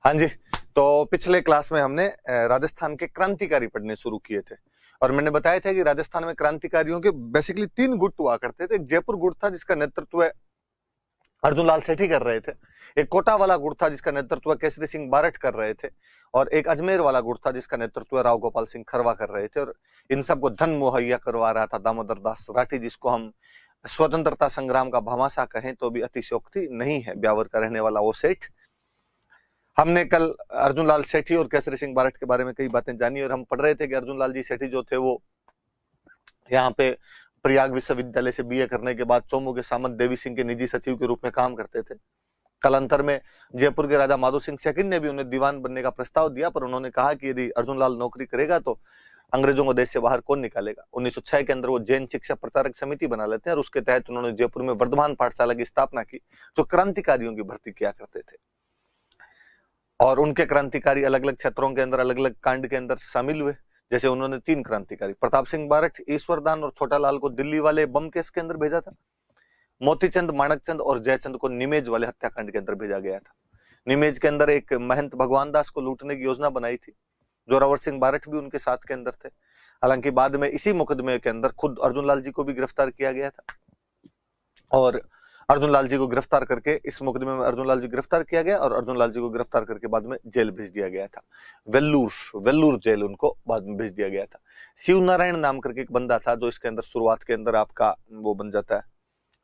हाँ जी। तो पिछले क्लास में हमने राजस्थान के क्रांतिकारी पढ़ने शुरू किए थे और मैंने बताया था कि राजस्थान में क्रांतिकारियों के बेसिकली 3 गुट हुआ करते थे। एक जयपुर गुट था जिसका नेतृत्व अर्जुन लाल सेठी कर रहे थे, एक कोटा वाला गुट था जिसका नेतृत्व केसरी सिंह बारठ कर रहे थे और एक अजमेर वाला गुट था जिसका नेतृत्व राव गोपाल सिंह खरवा कर रहे थे। और इन सबको धन मुहैया करवा रहा था दामोदर दास राठी, जिसको हम स्वतंत्रता संग्राम का भामाशाह कहें तो भी अतिशयोक्ति नहीं है, ब्यावर का रहने वाला वो सेठ। हमने कल अर्जुन लाल सेठी और केसरी सिंह बारठ के बारे में कई बातें जानी और हम पढ़ रहे थे कि अर्जुन लाल जी सेठी जो थे वो यहाँ पे प्रयाग विश्वविद्यालय से बीए करने के बाद चोमू के सामंत देवी सिंह के निजी सचिव के रूप में काम करते थे। कालांतर में जयपुर के राजा माधो सिंह सेकंड ने भी उन्हें दीवान बनने का प्रस्ताव दिया, पर उन्होंने कहा कि यदि अर्जुन लाल नौकरी करेगा तो अंग्रेजों को देश से बाहर कौन निकालेगा। 1906 के अंदर वो जैन शिक्षा प्रचारक समिति बना लेते हैं और उसके तहत उन्होंने जयपुर में वर्धमान पाठशाला की स्थापना की जो क्रांतिकारियों की भर्ती किया करते थे। और उनके क्रांतिकारी अलग अलग क्षेत्रों के अंदर अलग अलग कांड के अंदर शामिल हुए। जैसे उन्होंने 3 क्रांतिकारी प्रताप सिंह बारठ, ईश्वरदान और छोटा लाल को दिल्ली वाले बम केस के अंदर भेजा था। मोतीचंद, माणकचंद और जयचंद को निमेज वाले हत्याकांड के अंदर भेजा गया था। निमेज के अंदर एक महंत भगवान दास को लूटने की योजना बनाई थी। जोरावर सिंह बारठ भी उनके साथ के अंदर थे। हालांकि बाद में इसी मुकदमे के अंदर खुद अर्जुन लाल जी को भी गिरफ्तार किया गया था और अर्जुन लाल जी को गिरफ्तार करके इस मुकदमे में अर्जुन लाल जी गिरफ्तार किया गया और अर्जुन लाल जी को गिरफ्तार करके बाद में जेल भेज दिया गया था। वेल्लूर जेल उनको बाद में भेज दिया गया था। शिव नारायण नाम करके एक बंदा था जो इसके अंदर शुरुआत के अंदर आपका वो बन जाता है,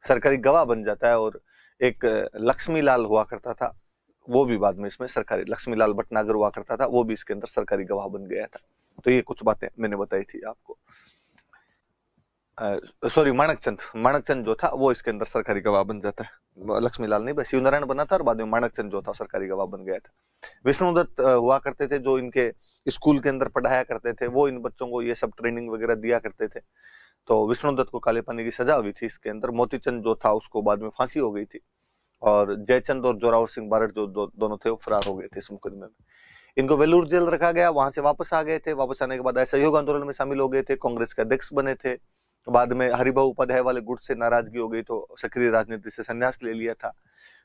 सरकारी गवाह बन जाता है। और एक लक्ष्मी लाल हुआ करता था, वो भी बाद में इसमें सरकारी, लक्ष्मी लाल भटनागर हुआ करता था, वो भी इसके अंदर सरकारी गवाह बन गया था। तो ये कुछ बातें मैंने बताई थी आपको। सॉरी, माणकचंद जो था वो इसके अंदर सरकारी गवाह बन जाता है। लक्ष्मी लाल नहीं, बस शिवनारायण बना था और बाद में माणकचंद जो था सरकारी गवाह बन गया था। विष्णुदत्त हुआ करते थे जो इनके स्कूल के अंदर पढ़ाया करते थे, वो इन बच्चों को ये सब ट्रेनिंग वगैरह दिया करते थे। तो विष्णुदत्त को काले पानी की सजा हुई थी इसके अंदर। मोतीचंद जो था उसको बाद में फांसी हो गई थी और जयचंद और जोरावर सिंह बारठ जो दोनों थे वो फरार हो गए थे इस मुकदमे में। इनको वेलूर जेल रखा गया, वहां से वापस आ गए थे। वापस आने के बाद असहयोग आंदोलन में शामिल हो गए थे, कांग्रेस के अध्यक्ष बने थे। बाद में हरिभाऊ उपाध्याय वाले गुट से नाराजगी हो गई तो सक्रिय राजनीति से संन्यास ले लिया था।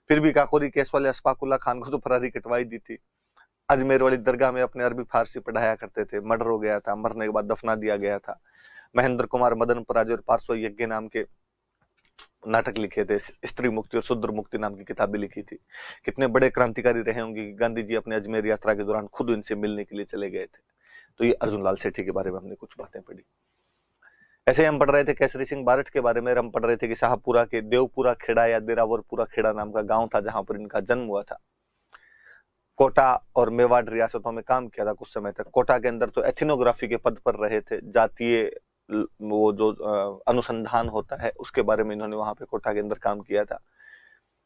फिर भी काकोरी केस वाले अशफाकुल्ला खान को तो फरारी कटवाई दी थी। अजमेर वाली दरगाह में अपने अरबी फारसी पढ़ाया करते थे, मर्डर हो गया था, मरने के बाद दफना दिया गया था। महेंद्र कुमार मदन पराज और पार्श्व यज्ञ नाम के नाटक लिखे थे, स्त्री मुक्ति और शूद्र मुक्ति नाम की किताबें लिखी थी। कितने बड़े क्रांतिकारी रहे होंगे कि गांधी जी अपने अजमेर यात्रा के दौरान खुद इनसे मिलने के लिए चले गए थे। तो ये अर्जुन लाल सेठी के बारे में हमने कुछ बातें पढ़ी। ऐसे ही हम पढ़ रहे थे केसरी सिंह बारठ के बारे में। हम पढ़ रहे थे कि शाहपुरा के देवपुरा खेड़ा या देरावरपुरा खेड़ा नाम का गांव था जहां पर इनका जन्म हुआ था। कोटा और मेवाड़ रियासतों में काम किया था कुछ समय तक। कोटा के अंदर तो एथिनोग्राफी के पद पर रहे थे, जातीय वो जो अनुसंधान होता है उसके बारे में इन्होंने वहां पे कोटा के अंदर काम किया था।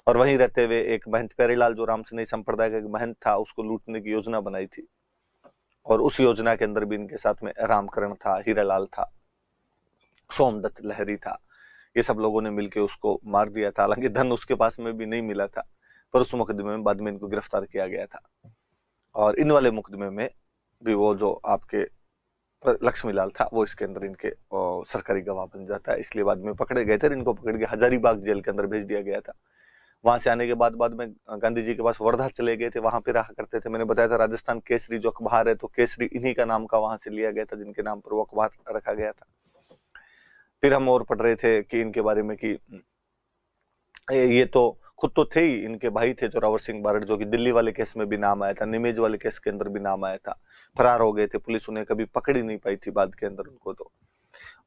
और वहीं रहते हुए एक महंत प्यारेलाल जो रामसनेही संप्रदाय का एक महंत था उसको लूटने की योजना बनाई थी और उस योजना के अंदर भी इनके साथ में रामकरण था, हीरालाल था, सोमदत्त लहरी था। ये सब लोगों ने मिलकर उसको मार दिया था। हालांकि धन उसके पास में भी नहीं मिला था, पर उस मुकदमे में बाद में इनको गिरफ्तार किया गया था। और इन वाले मुकदमे में भी वो जो आपके लक्ष्मी लाल था वो इसके अंदर इनके सरकारी गवाह बन जाता है, इसलिए बाद में पकड़े गए थे। इनको पकड़ के हजारीबाग जेल के अंदर भेज दिया गया था। वहां से आने के बाद में गांधी जी के पास वर्धा चले गए थे, वहां पे रहा करते थे। मैंने बताया था राजस्थान केसरी जो अखबार है तो केसरी इन्हीं का नाम का वहां से लिया गया था, जिनके नाम पर वो अखबार रखा गया था। फिर हम और पढ़ रहे थे कि इनके बारे में कि ये तो खुद तो थे ही, इनके भाई थे जोरावर सिंह बारठ जो कि दिल्ली वाले केस में भी नाम आया था, निमेज वाले केस के अंदर भी नाम आया था। फरार हो गए थे, पुलिस उन्हें कभी पकड़ ही नहीं पाई थी बाद के अंदर उनको तो।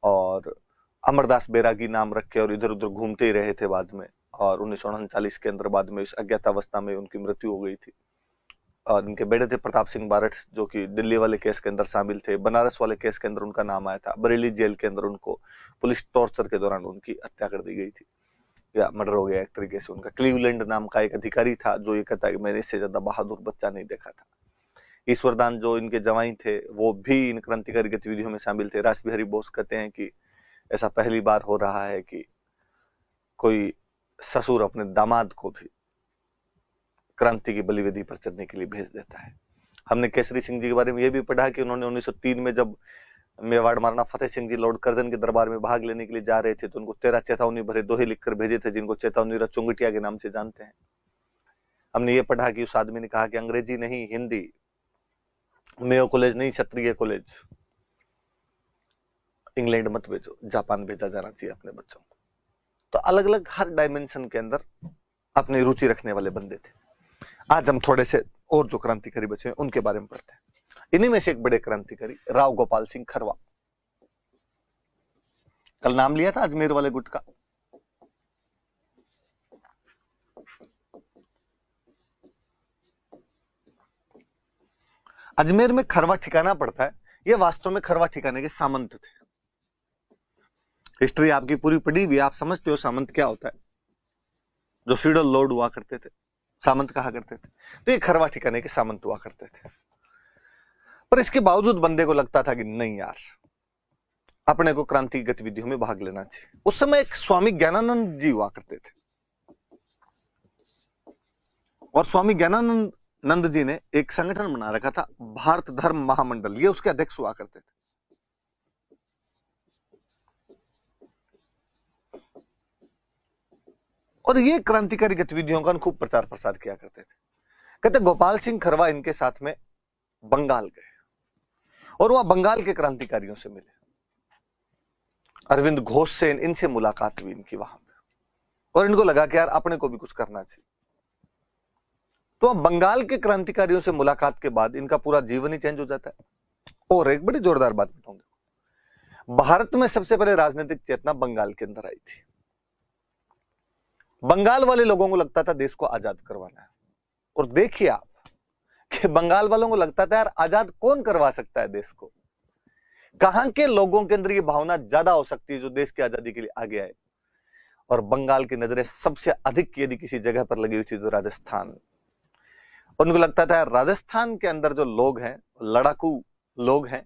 और अमरदास बैरागी नाम रख के और इधर उधर घूमते ही रहे थे बाद में। और 1939 के अंदर बाद में इस अज्ञातावस्था में उनकी मृत्यु हो गई थी। और इनके बेटे थे प्रताप सिंह बारठ जो कि दिल्ली वाले केस के अंदर शामिल थे। बनारस वाले केस के अंदर उनका नाम आया था। बरेली जेल के अंदर उनको पुलिस टॉर्चर के दौरान उनकी हत्या कर दी गई थी या मर्डर हो गया एक तरीके से उनका। क्लीवलैंड नाम का एक अधिकारी था जो ये कहता है कि मैंने इससे ज्यादा बहादुर बच्चा नहीं देखा था। ईश्वरदान जो इनके जवाई थे वो भी इन क्रांतिकारी गतिविधियों में शामिल थे। रास बिहारी बोस कहते हैं कि ऐसा पहली बार हो रहा है कि कोई ससुर अपने दामाद को भी क्रांति की बलिवेदी पर चढ़ने के लिए भेज देता है। हमने केसरी सिंह जी के बारे में यह भी पढ़ा कि उन्होंने 1903 में जब मेवाड़ महाराणा फतेह सिंह जी लॉर्ड कर्जन के दरबार में भाग लेने के लिए जा रहे थे तो उनको 13 चेतावनी भरे दोहे लिखकर भेजे थे, जिनको चेतावनी चुंगटिया के नाम से जानते हैं। हमने ये पढ़ा कि उस आदमी ने कहा कि अंग्रेजी नहीं हिंदी, मेयो कॉलेज नहीं क्षत्रिय कॉलेज, इंग्लैंड मत भेजो, जापान भेजा जाना चाहिए अपने बच्चों को। तो अलग अलग हर डायमेंशन के अंदर अपनी रुचि रखने वाले बंदे थे। आज हम थोड़े से और जो क्रांतिकारी बचे हैं उनके बारे में पढ़ते हैं। इन्हीं में से एक बड़े क्रांतिकारी राव गोपाल सिंह खरवा। कल नाम लिया था अजमेर वाले गुट का। अजमेर में खरवा ठिकाना पड़ता है, यह वास्तव में खरवा ठिकाने के सामंत थे। हिस्ट्री आपकी पूरी पढ़ी हुई, आप समझते हो सामंत क्या होता है। जो फ्यूडल लॉर्ड हुआ करते थे सामंत कहा करते थे, तो ये खरवा ठिकाने के सामंत हुआ करते थे। पर इसके बावजूद बंदे को लगता था कि नहीं यार, अपने को क्रांति गतिविधियों में भाग लेना चाहिए। उस समय एक स्वामी ज्ञानानंद जी हुआ करते थे, और स्वामी ज्ञानानंद जी ने एक संगठन बना रखा था, भारत धर्म महामंडल, ये उसके अध्यक्ष हुआ करते थे। और ये क्रांतिकारी गतिविधियों का खूब प्रचार प्रसार किया करते थे। कहते गोपाल सिंह खरवा इनके साथ में बंगाल गए और वह बंगाल के क्रांतिकारियों से मिले। अरविंद घोष से इनसे मुलाकात हुई इनकी वहां पे, और इनको लगा कि यार अपने को भी कुछ करना चाहिए। तो अब बंगाल के क्रांतिकारियों से मुलाकात के बाद इनका पूरा जीवन ही चेंज हो जाता है। और एक बड़ी जोरदार बात बताऊंगा, भारत में सबसे पहले राजनीतिक चेतना बंगाल के अंदर आई थी। बंगाल वाले लोगों को लगता था देश को आजाद करवाना है, और देखिए आप कि बंगाल वालों को लगता था यार आजाद कौन करवा सकता है देश को। कहां के लोगों के अंदर ये भावना ज्यादा हो सकती है जो देश की आजादी के लिए आगे आए। और बंगाल की नजरें सबसे अधिक यदि किसी जगह पर लगी हुई थी तो राजस्थान। उनको लगता था राजस्थान के अंदर जो लोग हैं, लड़ाकू लोग हैं,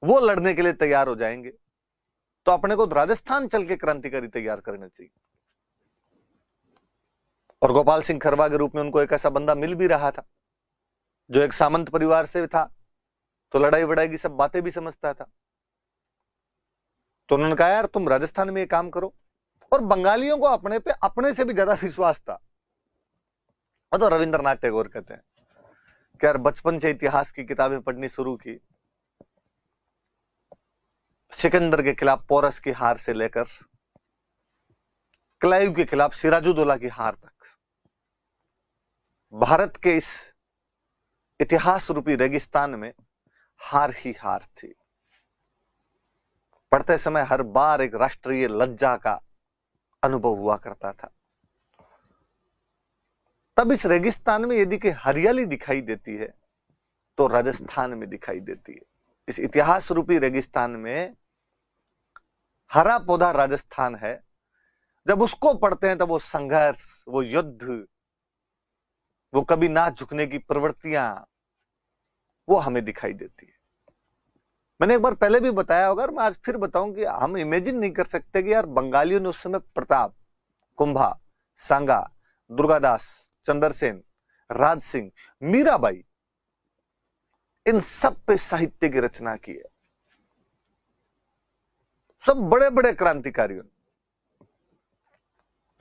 वो लड़ने के लिए तैयार हो जाएंगे, तो अपने को राजस्थान चल के क्रांतिकारी तैयार करना चाहिए। और गोपाल सिंह खरवा के रूप में उनको एक ऐसा बंदा मिल भी रहा था जो एक सामंत परिवार से था, तो लड़ाई वड़ाई की सब बातें भी समझता था। तो उन्होंने कहा यार तुम राजस्थान में ये काम करो। और बंगालियों को अपने पे अपने से भी ज्यादा विश्वास था। और तो रविंद्रनाथ टैगोर कहते हैं कि यार बचपन से इतिहास की किताबें पढ़नी शुरू की, सिकंदर के खिलाफ पोरस की हार से लेकर क्लाइव के खिलाफ सिराजुद्दौला की हार तक, भारत के इस इतिहास रूपी रेगिस्तान में हार ही हार थी। पढ़ते समय हर बार एक राष्ट्रीय लज्जा का अनुभव हुआ करता था। तब इस रेगिस्तान में यदि कि हरियाली दिखाई देती है तो राजस्थान में दिखाई देती है। इस इतिहास रूपी रेगिस्तान में हरा पौधा राजस्थान है। जब उसको पढ़ते हैं तब वो संघर्ष, वो युद्ध, वो कभी ना झुकने की प्रवृत्तियां, वो हमें दिखाई देती है। मैंने एक बार पहले भी बताया होगा, मैं आज फिर बताऊं कि हम इमेजिन नहीं कर सकते कि यार बंगालियों ने उस समय प्रताप, कुंभा, सांगा, दुर्गादास, चंद्रसेन, राज सिंह, मीराबाई, इन सब पे साहित्य की रचना की है। सब बड़े बड़े क्रांतिकारियों,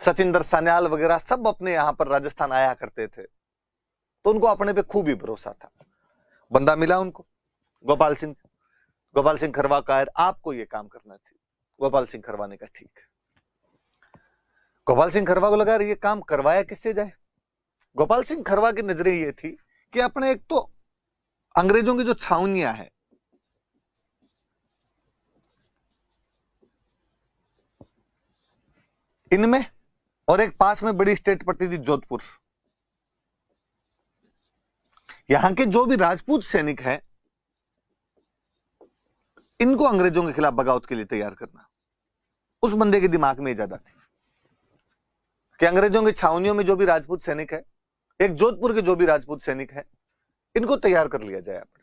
सचिंदर सान्याल वगैरह सब अपने यहां पर राजस्थान आया करते थे, तो उनको अपने पे खूब ही भरोसा था। बंदा मिला उनको, गोपाल सिंह खरवा का, आपको ये काम करना चाहिए। गोपाल सिंह खरवा ने कहा ठीक है। गोपाल सिंह खरवा को लगा ये काम करवाया किससे जाए। गोपाल सिंह खरवा की नजरें ये थी कि अपने एक तो अंग्रेजों की जो छावनियां हैं, इनमें, और एक पास में बड़ी स्टेट पड़ती थी जोधपुर, यहां के जो भी राजपूत सैनिक हैं इनको अंग्रेजों के खिलाफ बगावत के लिए तैयार करना। उस बंदे के दिमाग में ज्यादा थी कि अंग्रेजों की छावनियों में जो भी राजपूत सैनिक है, एक जोधपुर के जो भी राजपूत सैनिक है, इनको तैयार कर लिया जाए। अपने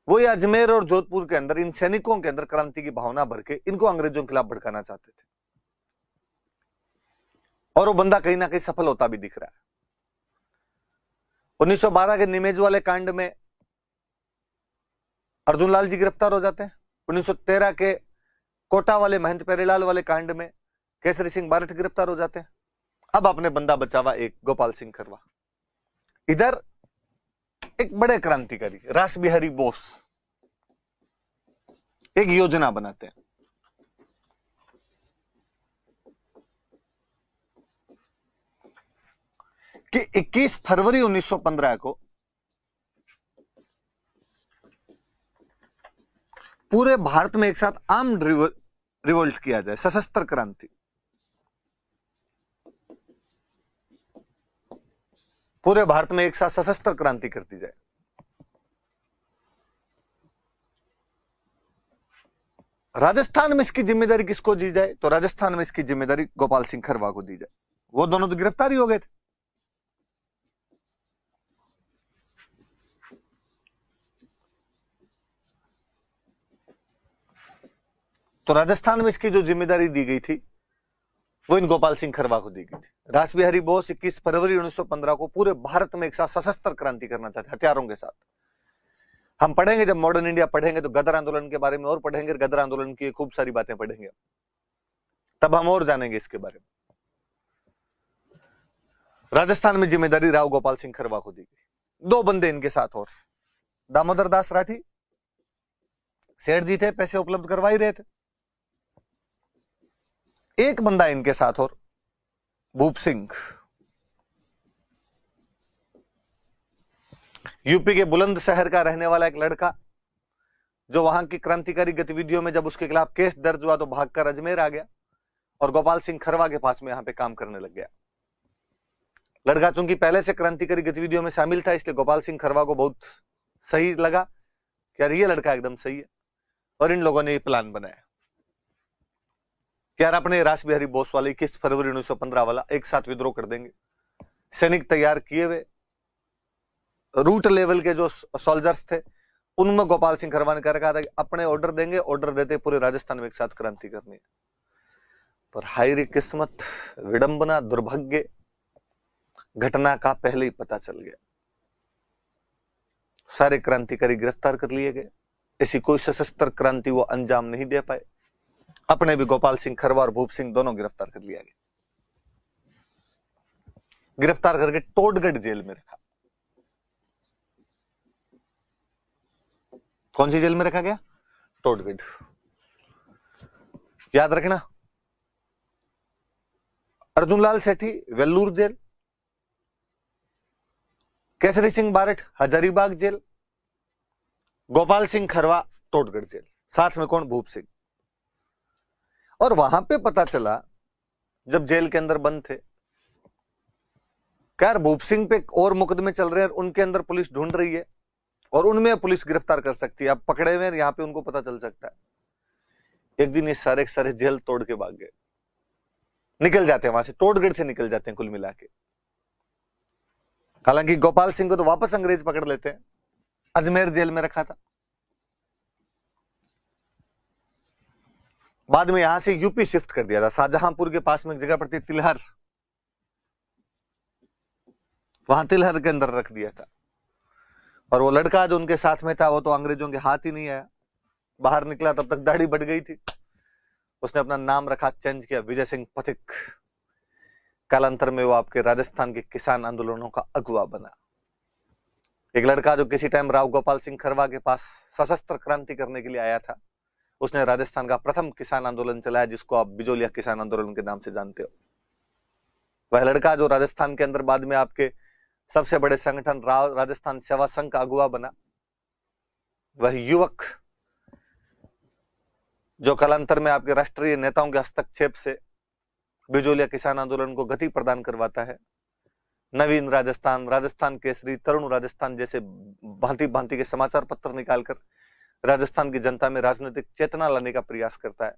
वो ये अजमेर और जोधपुर के अंदर इन सैनिकों के अंदर क्रांति की भावना भर के इनको अंग्रेजों के खिलाफ भड़काना चाहते थे। और वो बंदा कहीं ना कहीं सफल होता भी दिख रहा है। 1912 के निमेज वाले कांड में अर्जुन लाल जी गिरफ्तार हो जाते हैं। 1913 के कोटा वाले महंत पेरेलाल वाले कांड में केसरी सिंह बारठ गिरफ्तार हो जाते हैं। अब अपने बंदा बचावा एक गोपाल सिंह खरवा। इधर एक बड़े क्रांतिकारी रास बिहारी बोस एक योजना बनाते हैं कि 21 फरवरी 1915 को पूरे भारत में एक साथ आर्म्ड रिवोल्ट किया जाए, सशस्त्र क्रांति। पूरे भारत में एक साथ सशस्त्र क्रांति कर दी जाए। राजस्थान में इसकी जिम्मेदारी किसको दी जाए? तो राजस्थान में इसकी जिम्मेदारी गोपाल सिंह खरवा को दी जाए। वो दोनों तो गिरफ्तार ही हो गए थे। तो राजस्थान में इसकी जो जिम्मेदारी दी गई थी वो इन गोपाल सिंह खरवा को दी गई थी। रास बिहारी बोस 21 फरवरी 1915 को पूरे भारत में एक साथ सशस्त्र क्रांति करना चाहते, हथियारों के साथ। हम पढ़ेंगे, जब मॉडर्न इंडिया पढ़ेंगे तो गदर आंदोलन के बारे में और पढ़ेंगे, गदर आंदोलन की खूब सारी बातें पढ़ेंगे, तब हम और जानेंगे इसके बारे में। राजस्थान में जिम्मेदारी राव गोपाल सिंह खरवा को दी गई। दो बंदे इनके साथ और, दामोदर दास राठी, सेठ जी थे, पैसे उपलब्ध करवा ही रहे थे। एक बंदा इनके साथ और, भूप सिंह, यूपी के बुलंदशहर का रहने वाला एक लड़का, जो वहां की क्रांतिकारी गतिविधियों में जब उसके खिलाफ केस दर्ज हुआ तो भागकर अजमेर आ गया और गोपाल सिंह खरवा के पास में यहां पे काम करने लग गया। लड़का चूंकि पहले से क्रांतिकारी गतिविधियों में शामिल था, इसलिए गोपाल सिंह खरवा को बहुत सही लगा कि यार ये लड़का एकदम सही है। और इन लोगों ने ये प्लान बनाया कि यार अपने रास बिहारी बोस वाले 21 फरवरी 1915 वाला एक साथ विद्रोह कर देंगे। सैनिक तैयार किए हुए, रूट लेवल के जो सोल्जर्स थे उनमें गोपाल सिंह खरवा ने कह रखा था कि अपने ऑर्डर देंगे, ऑर्डर देते पूरे राजस्थान में एक साथ क्रांति करनी है। पर हाय रे किस्मत, विडंबना, दुर्भाग्य, घटना का पहले ही पता चल गया। सारे क्रांतिकारी गिरफ्तार कर लिए गए। ऐसी कोई सशस्त्र क्रांति वो अंजाम नहीं दे पाए। अपने भी गोपाल सिंह खरवा और भूप सिंह दोनों गिरफ्तार कर लिया गया। गिरफ्तार करके टोडगढ़ जेल में रखा। कौन सी जेल में रखा गया? टोडगढ़। याद रखना, Arjunlal Sethi Vellore jail, Kesari Singh Barath Hazaribagh jail, Gopal Singh Kharwa Todgarh jail, साथ में कौन? भूप सिंह। और वहां पे पता चला जब जेल के अंदर बंद थे, क्या भूप सिंह पे और मुकदमे चल रहे हैं, उनके अंदर पुलिस ढूंढ रही है और उनमें पुलिस गिरफ्तार कर सकती है। अब पकड़े हुए यहां पे उनको पता चल सकता है। एक दिन ये सारे सारे जेल तोड़ के भाग गए, निकल जाते हैं वहां से, टोडगढ़ से निकल जाते हैं कुल मिला के। हालांकि गोपाल सिंह को तो वापस अंग्रेज पकड़ लेते हैं, अजमेर जेल में रखा था। बाद में यहां से यूपी शिफ्ट कर दिया था, शाहजहांपुर के पास में एक जगह पड़ती तिलहर, वहां तिलहर के अंदर रख दिया था। और वो लड़का जो उनके साथ में था वो तो अंग्रेजों के हाथ ही नहीं आया, बाहर निकला तब तक दाढ़ी बढ़ गई थी। उसने अपना नाम रखा, चेंज किया, विजय सिंह पथिक। कालांतर में वो आपके राजस्थान के किसान आंदोलनों का अगुवा बना। एक लड़का जो किसी टाइम राव गोपाल सिंह खरवा के पास सशस्त्र क्रांति करने के लिए आया था, उसने राजस्थान का प्रथम किसान आंदोलन चलाया, जिसको आप बिजोलिया किसान आंदोलन के नाम से जानते हो। वह लड़का जो राजस्थान के अंदर बाद में आपके सबसे बड़े संगठन राजस्थान सेवा संघ का अगुवा बना, वह युवक जो कालांतर में आपके राष्ट्रीय नेताओं के हस्तक्षेप से बिजोलिया किसान आंदोलन को गति प्रदान करवाता है। नवीन राजस्थान, राजस्थान केसरी, तरुण राजस्थान जैसे भांति भांति के समाचार पत्र निकालकर राजस्थान की जनता में राजनीतिक चेतना लाने का प्रयास करता है।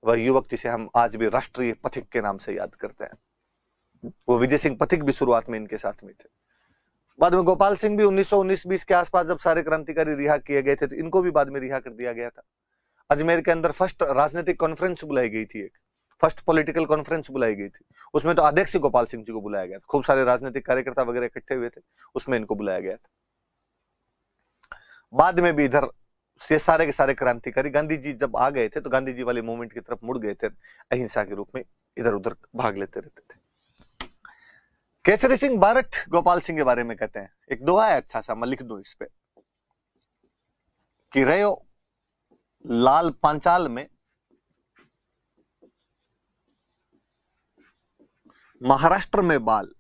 वह युवक जिसे हम आज भी राष्ट्रीय पथिक के नाम से याद करते हैं, वो विजय सिंह पथिक भी शुरुआत में इनके साथ में थे। बाद में गोपाल सिंह भी 1919-20 के आसपास जब सारे क्रांतिकारी रिहा किए गए थे तो इनको भी बाद में रिहा कर दिया गया था। अजमेर के अंदर फर्स्ट राजनीतिक कॉन्फ्रेंस बुलाई गई थी, एक फर्स्ट पॉलिटिकल कॉन्फ्रेंस बुलाई गई थी। उसमें तो अध्यक्ष गोपाल सिंह जी को बुलाया गया था, खूब सारे राजनीतिक कार्यकर्ता वगैरह इकट्ठे हुए थे, उसमें इनको बुलाया गया था। बाद में भी इधर ये सारे के सारे क्रांतिकारी गांधी जी जब आ गए थे तो गांधी जी वाले मूवमेंट की तरफ मुड़ गए थे, अहिंसा के रूप में इधर उधर भाग लेते रहते थे। केसरी सिंह बारठ गोपाल सिंह के बारे में कहते हैं, एक दोहा है अच्छा सा, मैं लिख दूं इस पे कि रयो लाल पांचाल में, महाराष्ट्र में बाल,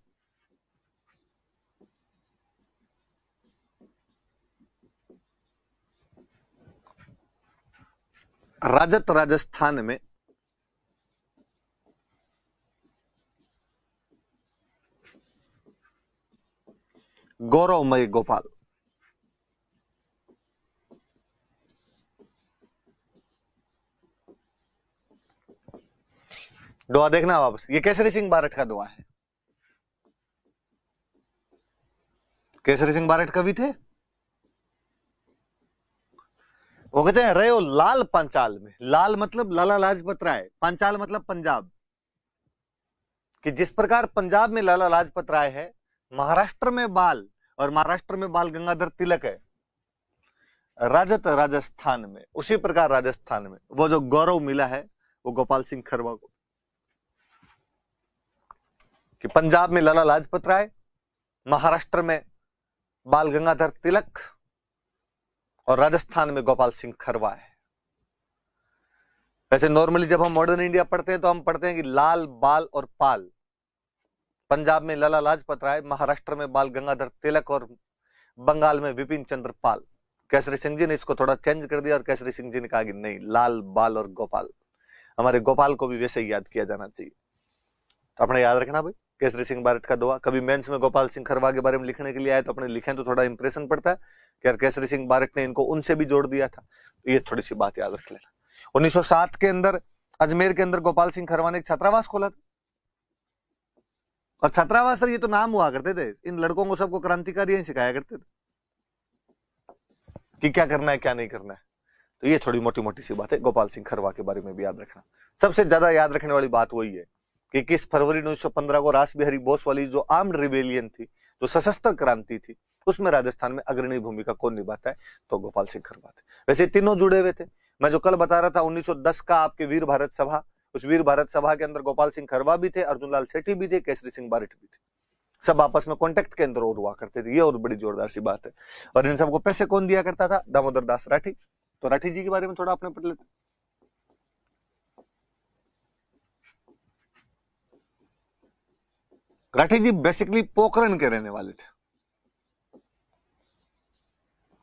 राजत राजस्थान में, गौरवमय गोपाल। दुआ देखना वापस, ये केसरी सिंह बारठ का दुआ है। केसरी सिंह बारठ कवि थे, वो कहते हैं रयो लाल पांचाल में, लाल मतलब लाला लाजपत राय, पांचाल मतलब पंजाब, कि जिस प्रकार पंजाब में लाला लाजपत राय है, महाराष्ट्र में बाल, और महाराष्ट्र में बाल गंगाधर तिलक है, राजत राजस्थान में, उसी प्रकार राजस्थान में वो जो गौरव मिला है वो गोपाल सिंह खरवा को, कि पंजाब में लाला लाजपत राय, महाराष्ट्र में बाल गंगाधर तिलक, और राजस्थान में गोपाल सिंह खरवा है। वैसे नॉर्मली जब हम मॉडर्न इंडिया पढ़ते हैं तो हम पढ़ते हैं कि लाल, बाल और पाल। पंजाब में लाला लाजपत राय, महाराष्ट्र में बाल गंगाधर तिलक, और बंगाल में विपिन चंद्र पाल। केसरी सिंह जी ने इसको थोड़ा चेंज कर दिया और केसरी सिंह जी ने कहा कि नहीं, लाल, बाल और गोपाल, हमारे गोपाल को भी वैसे ही याद किया जाना चाहिए। तो अपने याद रखना भाई, केसरी सिंह बारठ का दुआ। कभी मेंस में गोपाल सिंह खरवा के बारे में लिखने के लिए आए तो अपने लिखें तो थोड़ा इंप्रेशन पड़ता है कि यार केसरी सिंह बारठ ने इनको उनसे भी जोड़ दिया था। तो ये थोड़ी सी बात याद रख लेना। 1907 के अंदर अजमेर के अंदर गोपाल सिंह खरवा ने एक छात्रावास खोला था, और छात्रावास सर ये तो नाम हुआ करते थे, इन लड़कों को सबको क्रांतिकारी ही सिखाया करते थे कि क्या करना है क्या नहीं करना है। तो ये थोड़ी मोटी मोटी सी बात है, गोपाल सिंह खरवा के बारे में भी याद रखना। सबसे ज्यादा याद रखने वाली बात वही है कि 21 फरवरी 1915 को रास बिहारी बोस वाली जो आर्म्ड रिवेलियन थी, जो सशस्त्र क्रांति थी, उसमें राजस्थान में अग्रणी भूमिका कौन निभाता है, तो गोपाल सिंह खरवा थे। वैसे तीनों जुड़े हुए थे। मैं जो कल बता रहा था 1910 का आपके वीर भारत सभा, उस वीर भारत सभा के अंदर गोपाल सिंह खरवा भी थे, अर्जुन लाल सेठी भी थे, केसरी सिंह बारठ भी थे। सब आपस में कॉन्टेक्ट के अंदर और हुआ करते थे, ये और बड़ी जोरदार सी बात है। और इन सबको पैसे कौन दिया करता था, दामोदर दास राठी। तो राठी जी के बारे में थोड़ा आपने पढ़ लेते। राठी जी बेसिकली पोखरण के रहने वाले थे,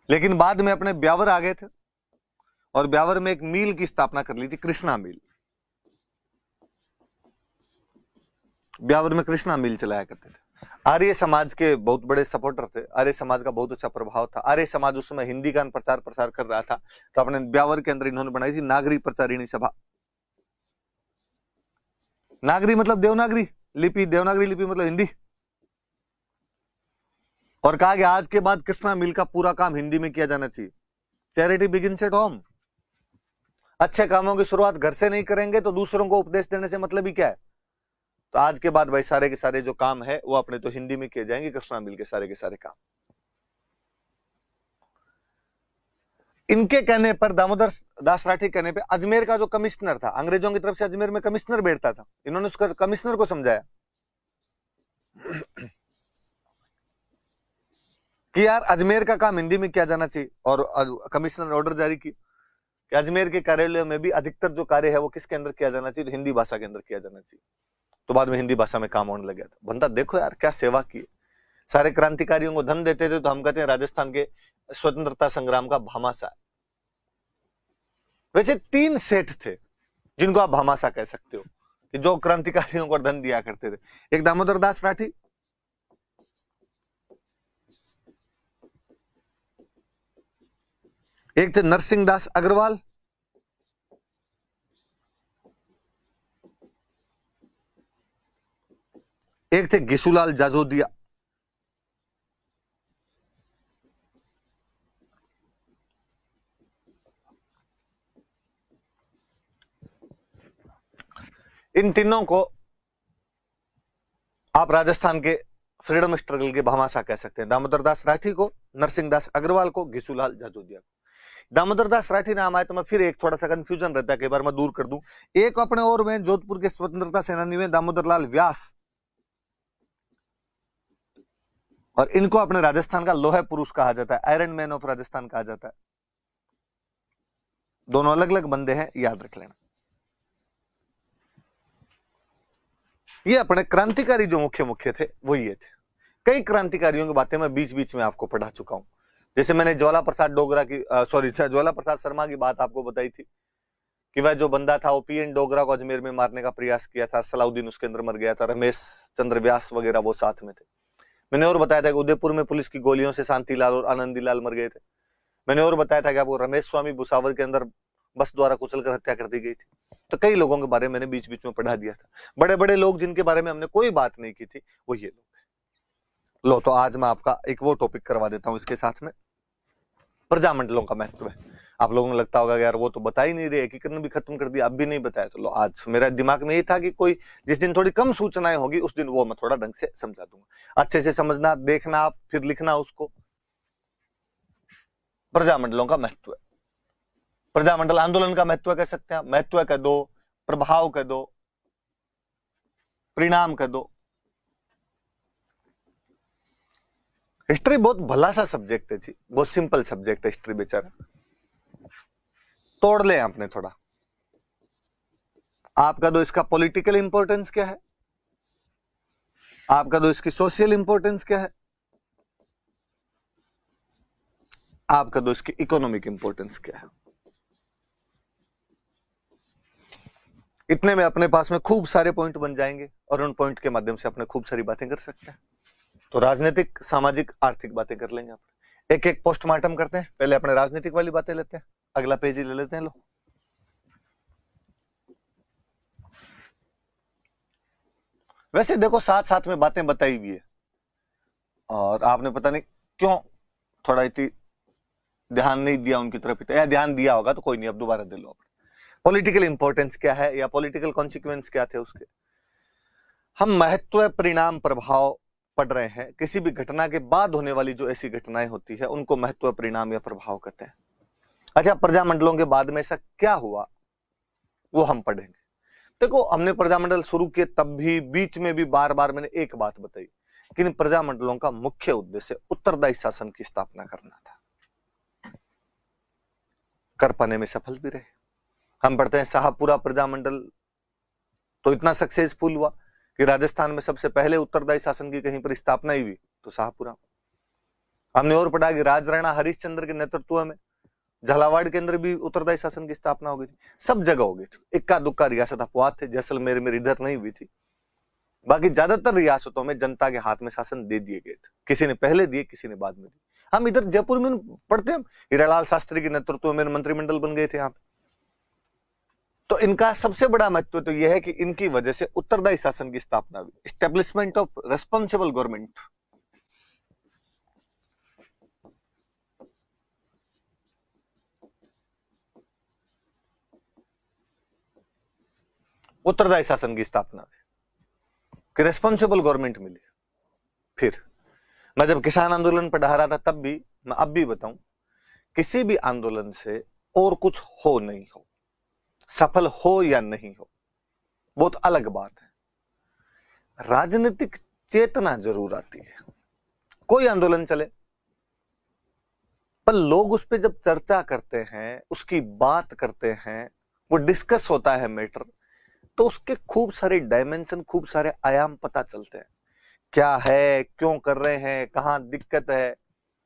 लेकिन बाद में अपने ब्यावर आ गए थे और ब्यावर में एक मिल की स्थापना कर ली थी, कृष्णा मिल। ब्यावर में कृष्णा मिल चलाया करते थे। आर्य समाज के बहुत बड़े सपोर्टर थे, आर्य समाज का बहुत अच्छा प्रभाव था। आर्य समाज उस समय हिंदी का प्रचार प्रसार कर रहा था, तो अपने ब्यावर के अंदर इन्होंने बनाई थी नागरी प्रचारिणी सभा। नागरी मतलब देवनागरी लिपि, देवनागरी लिपि मतलब हिंदी। और कहा कि आज के बाद कृष्णा मिल का पूरा काम हिंदी में किया जाना चाहिए। Charity begins at home. अच्छे कामों की शुरुआत घर से नहीं करेंगे तो दूसरों को उपदेश देने से मतलब ही क्या है। तो आज के बाद भाई सारे के सारे जो काम है वो अपने तो हिंदी में किए जाएंगे, कृष्णा मिल के सारे काम। इनके कहने पर, दामोदर दास राठी कहने पे, अजमेर का जो कमिश्नर था, अंग्रेजों की तरफ से अजमेर में कमिश्नर बैठता था, इन्होंने उसका कमिश्नर को समझाया कि यार अजमेर का काम हिंदी में किया जाना चाहिए। और कमिश्नर ने ऑर्डर जारी की कि अजमेर के कार्यालयों में भी अधिकतर जो कार्य है वो किसके अंदर किया जाना चाहिए, तो हिंदी भाषा के अंदर किया जाना चाहिए। तो बाद में हिंदी भाषा में काम होने लग गया था। बंदा देखो यार क्या सेवा की, सारे क्रांतिकारियों को धन देते थे, तो हम कहते हैं राजस्थान के स्वतंत्रता संग्राम का भामाशाह। वैसे 3 सेठ थे जिनको आप भामाशाह कह सकते हो, कि जो क्रांतिकारियों को धन दिया करते थे। एक दामोदर दास राठी, एक थे नरसिंह दास अग्रवाल, एक थे गिसूलाल जाजोदिया। इन तीनों को आप राजस्थान के फ्रीडम स्ट्रगल के भामाशाह कह सकते हैं। दामोदर दास राठी को, नरसिंह दास अग्रवाल को, गिसूलाल जाजोदिया को। दामोदर दास राठी नाम आए तो मैं फिर एक थोड़ा सा कंफ्यूजन रहता है, कई बार मैं दूर कर दूं। एक अपने और में जोधपुर के स्वतंत्रता सेनानी में दामोदर लाल व्यास, और इनको अपने राजस्थान का लोहे पुरुष कहा जाता है, आयरन मैन ऑफ राजस्थान कहा जाता है। दोनों अलग अलग बंदे हैं, याद रख लेना। ये अपने क्रांतिकारी जो मुख्य थे वो ये थे। कई क्रांतिकारियों की बातें मैं बीच बीच में आपको पढ़ा चुका हूं। जैसे मैंने ज्वाला प्रसाद डोगरा की ज्वाला प्रसाद शर्मा की बात आपको बताई थी कि वह जो बंदा था वो पीएन डोगरा को अजमेर में मारने का प्रयास किया था, सलाउद्दीन उसके अंदर मर गया था, रमेश चंद्र व्यास वगैरह वो साथ में थे। मैंने और बताया था कि उदयपुर में पुलिस की गोलियों से शांतिलाल और आनंदीलाल मर गए थे। मैंने और बताया था कि आपको रमेश स्वामी भुसावर के अंदर बस द्वारा कुचलकर हत्या कर दी गई थी। तो कई लोगों के बारे में मैंने बीच बीच में पढ़ा दिया था। बड़े बड़े लोग जिनके बारे में हमने कोई बात नहीं की थी वो ये लोग। लो तो आज मैं आपका एक वो टॉपिक करवा देता हूं इसके साथ में, प्रजामंडलों का महत्व है। आप लोगों को लगता होगा यार वो तो बता ही नहीं रहे, एकीकरण भी खत्म कर दिया, अब भी नहीं बताया। तो लो, आज मेरा दिमाग में ये था कि कोई जिस दिन थोड़ी कम सूचनाएं होगी उस दिन वो मैं थोड़ा ढंग से समझा दूंगा। अच्छे से समझना, देखना, फिर लिखना उसको। प्रजामंडलों का महत्व, प्रजामंडल आंदोलन का महत्व कह सकते हैं, महत्व कह दो, प्रभाव कह दो, परिणाम कह दो। हिस्ट्री बहुत भला सा सब्जेक्ट है जी, बहुत सिंपल सब्जेक्ट है हिस्ट्री बेचारा। तोड़ ले आपने थोड़ा। आपका दो इसका पॉलिटिकल इंपॉर्टेंस क्या है, आपका दो इसकी सोशल इंपॉर्टेंस क्या है, आपका दो इसकी इकोनॉमिक इंपॉर्टेंस क्या है। इतने में अपने पास में खूब सारे पॉइंट बन जाएंगे और उन पॉइंट के माध्यम से अपने खूब सारी बातें कर सकते हैं। तो राजनीतिक, सामाजिक, आर्थिक बातें कर लेंगे अपने। एक एक पोस्टमार्टम करते हैं। पहले अपने राजनीतिक वाली बातें लेते हैं, अगला पेज ही ले लेते हैं। लो, वैसे देखो साथ साथ में बातें बताई हुई है और आपने पता नहीं क्यों थोड़ा इतनी ध्यान नहीं दिया उनकी तरफ, या ध्यान दिया होगा तो कोई नहीं, अब दोबारा दे लो। पॉलिटिकल इंपॉर्टेंस क्या है या पॉलिटिकल कॉन्सिक्वेंस क्या थे उसके। हम महत्व, परिणाम, प्रभाव पढ़ रहे हैं। किसी भी घटना के बाद होने वाली जो ऐसी घटनाएं होती है उनको महत्व, परिणाम या प्रभाव कहते हैं। अच्छा, प्रजामंडलों के बाद में ऐसा क्या हुआ वो हम पढ़ेंगे। देखो, हमने प्रजामंडल शुरू किए तब भी बीच में भी बार बार मैंने एक बात बताई कि इन प्रजामंडलों का मुख्य उद्देश्य उत्तरदायी शासन की स्थापना करना था। कर पाने में सफल भी रहे। हम पढ़ते हैं शाहपुरा प्रजामंडल तो इतना सक्सेसफुल हुआ कि राजस्थान में सबसे पहले उत्तरदायी शासन की कहीं पर स्थापना ही हुई तो शाहपुरा। हमने और पढ़ा कि राजराणा हरिश्चंद्र के नेतृत्व में झालावाड़ के अंदर भी उत्तरदायी शासन की स्थापना हो गई थी। सब जगह हो गई थी। इक्का दुक्का रियासत अपवाद थे, जैसलमेर में इधर नहीं हुई थी। बाकी ज्यादातर रियासतों में जनता के हाथ में शासन दे दिए गए थे। किसी ने पहले दिए, किसी ने बाद में दिए। हम इधर जयपुर में पढ़ते हैं हीरालाल शास्त्री के नेतृत्व में मंत्रिमंडल बन गए थे यहाँ पे। तो इनका सबसे बड़ा महत्व तो यह है कि इनकी वजह से उत्तरदायी शासन की स्थापना हुई, एस्टेब्लिशमेंट ऑफ रेस्पॉन्सिबल गवर्नमेंट। उत्तरदायी शासन की स्थापना हुई कि रेस्पॉन्सिबल गवर्नमेंट मिली। फिर मैं जब किसान आंदोलन पर डहा रहा था तब भी, मैं अब भी बताऊं, किसी भी आंदोलन से और कुछ हो नहीं हो, सफल हो या नहीं हो, बहुत अलग बात है। राजनीतिक चेतना जरूर आती है। कोई आंदोलन चले पर लोग उस पर जब चर्चा करते हैं, उसकी बात करते हैं, वो डिस्कस होता है मैटर, तो उसके खूब सारे डायमेंशन, खूब सारे आयाम पता चलते हैं। क्या है, क्यों कर रहे हैं, कहां दिक्कत है,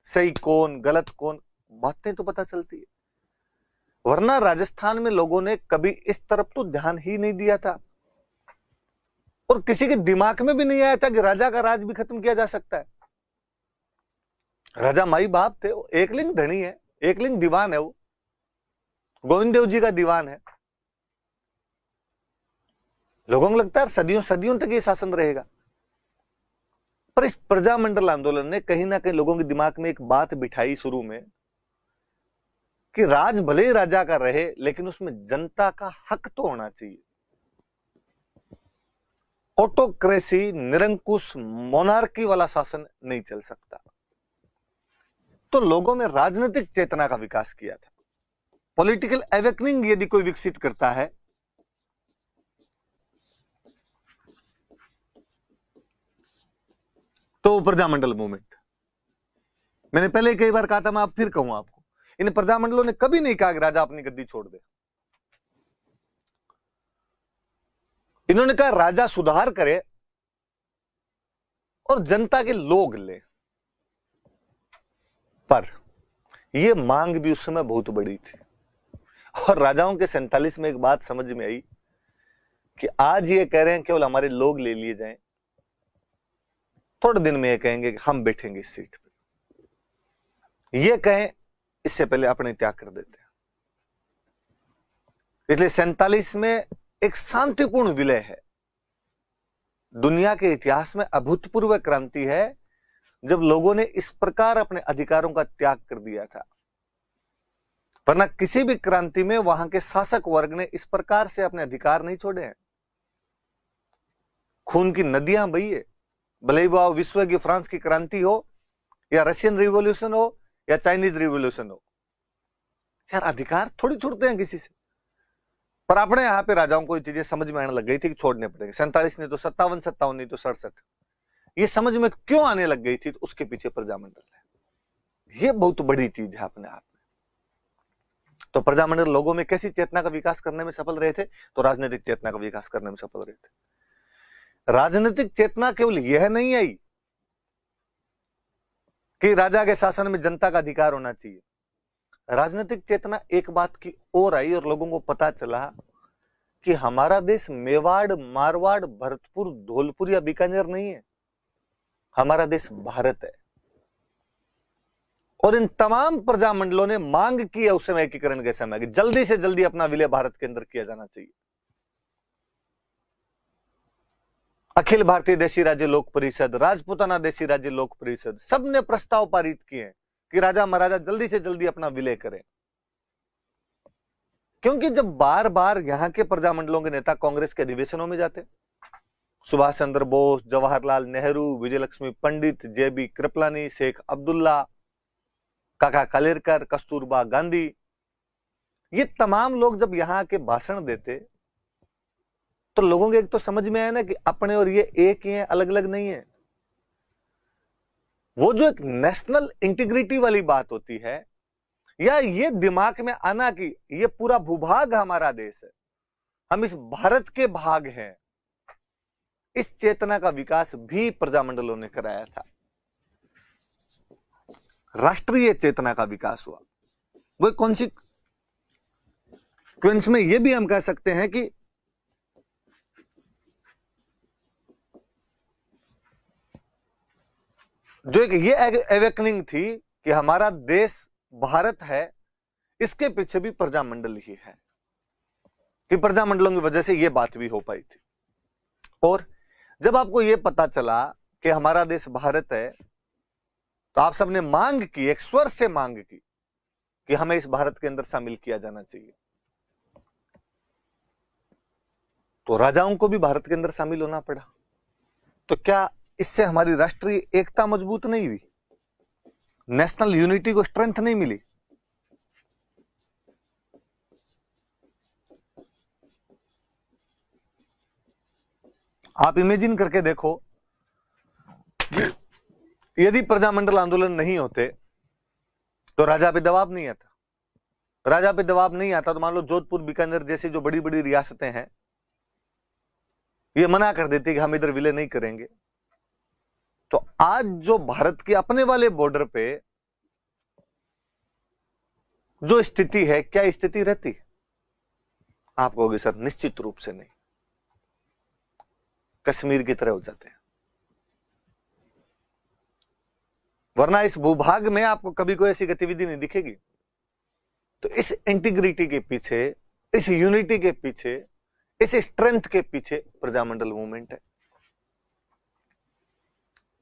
सही कौन, गलत कौन, बातें तो पता चलती है। वरना राजस्थान में लोगों ने कभी इस तरफ तो ध्यान ही नहीं दिया था और किसी के दिमाग में भी नहीं आया था कि राजा का राज भी खत्म किया जा सकता है। राजा माई बाप थे, वो एकलिंग धनी है, एकलिंग दीवान है, वो गोविंद देव जी का दीवान है। लोगों को लगता है सदियों सदियों तक ये शासन रहेगा। पर इस प्रजामंडल आंदोलन ने कहीं ना कहीं लोगों के दिमाग में एक बात बिठाई शुरू में कि राज भले ही राजा का रहे लेकिन उसमें जनता का हक तो होना चाहिए। ऑटोक्रेसी, निरंकुश मोनार्की वाला शासन नहीं चल सकता। तो लोगों में राजनीतिक चेतना का विकास किया था। पॉलिटिकल अवेकनिंग यदि कोई विकसित करता है तो प्रजामंडल मूवमेंट, मैंने पहले कई बार कहा था, मैं अब फिर कहूं आपको, इन प्रजामंडलों ने कभी नहीं कहा कि राजा अपनी गद्दी छोड़ दे। इन्होंने कहा राजा सुधार करे और जनता के लोग ले। पर यह मांग भी उस समय बहुत बड़ी थी, और राजाओं के 47 में एक बात समझ में आई कि आज ये कह रहे हैं केवल हमारे लोग ले लिए जाएं, थोड़े दिन में ये कहेंगे कि हम बैठेंगे इस सीट पे। ये कहें इससे पहले अपने त्याग कर देते हैं। इसलिए 47 में एक शांतिपूर्ण विलय है। दुनिया के इतिहास में अभूतपूर्व क्रांति है जब लोगों ने इस प्रकार अपने अधिकारों का त्याग कर दिया था, वरना किसी भी क्रांति में वहां के शासक वर्ग ने इस प्रकार से अपने अधिकार नहीं छोड़े हैं। खून की नदियां बही है, भले ही वह विश्व की फ्रांस की क्रांति हो या रशियन रिवॉल्यूशन हो या चाइनीज रिवॉल्यूशन हो, यार अधिकार थोड़ी छूटते हैं किसी से। पर अपने यहां पे राजाओं को ये चीजें समझ में आने लग गई थी कि छोड़ने पड़ेंगे। 47 नहीं तो 57, 57 नहीं तो 67, ये समझ में क्यों आने लग गई थी, तो उसके पीछे प्रजामंडल है। ये बहुत बड़ी चीज है अपने आप में। तो प्रजामंडल लोगों में कैसी चेतना का विकास करने में सफल रहे थे, तो राजनीतिक चेतना का विकास करने में सफल रहे थे। राजनीतिक चेतना केवल यह नहीं आई कि राजा के शासन में जनता का अधिकार होना चाहिए। राजनीतिक चेतना एक बात की और आई और लोगों को पता चला कि हमारा देश मेवाड़, मारवाड़, भरतपुर, धौलपुर या बीकानेर नहीं है, हमारा देश भारत है। और इन तमाम प्रजामंडलों ने मांग की है उस समय एकीकरण के समय कि जल्दी से जल्दी अपना विलय भारत के अंदर किया जाना चाहिए। अखिल भारतीय देशी राज्य लोक परिषद, राजपूताना देशी राज्य लोक परिषद, सबने प्रस्ताव पारित किए हैं कि राजा महाराजा जल्दी से जल्दी अपना विलय करें। क्योंकि जब बार बार यहां के प्रजामंडलों के नेता कांग्रेस के अधिवेशनों में जाते, सुभाष चंद्र बोस, जवाहरलाल नेहरू, विजयलक्ष्मी पंडित, जेबी कृपलानी, शेख अब्दुल्ला, काका कालेरकर, कस्तूरबा गांधी, ये तमाम लोग जब यहां के भाषण देते तो लोगों के एक तो समझ में आया ना कि अपने और ये एक ही है, अलग अलग नहीं है। वो जो एक नेशनल इंटीग्रिटी वाली बात होती है, या ये दिमाग में आना कि ये पूरा भूभाग हमारा देश है, हम इस भारत के भाग हैं, इस चेतना का विकास भी प्रजामंडलों ने कराया था। राष्ट्रीय चेतना का विकास हुआ। वो कॉन्सिक्वेंस में ये भी हम कह सकते हैं कि जो एक ये एवेकनिंग थी कि हमारा देश भारत है, इसके पीछे भी प्रजामंडल ही है, कि प्रजामंडलों की वजह से ये बात भी हो पाई थी। और जब आपको ये पता चला कि हमारा देश भारत है, तो आप सबने मांग की, एक स्वर से मांग की कि हमें इस भारत के अंदर शामिल किया जाना चाहिए। तो राजाओं को भी भारत के अंदर शामिल होना पड़ा। तो क्या इससे हमारी राष्ट्रीय एकता मजबूत नहीं हुई, नेशनल यूनिटी को स्ट्रेंथ नहीं मिली? आप इमेजिन करके देखो कि यदि प्रजामंडल आंदोलन नहीं होते तो राजा पे दबाव नहीं आता। राजा पे दबाव नहीं आता तो मान लो जोधपुर, बीकानेर जैसी जो बड़ी बड़ी रियासतें हैं, ये मना कर देती कि हम इधर विलय नहीं करेंगे, तो आज जो भारत के अपने वाले बॉर्डर पे जो स्थिति है, क्या स्थिति रहती? आप कहोगे सर निश्चित रूप से नहीं, कश्मीर की तरह हो जाते हैं। वरना इस भूभाग में आपको कभी कोई ऐसी गतिविधि नहीं दिखेगी। तो इस इंटीग्रिटी के पीछे, इस यूनिटी के पीछे, इस स्ट्रेंथ के पीछे प्रजामंडल मूवमेंट है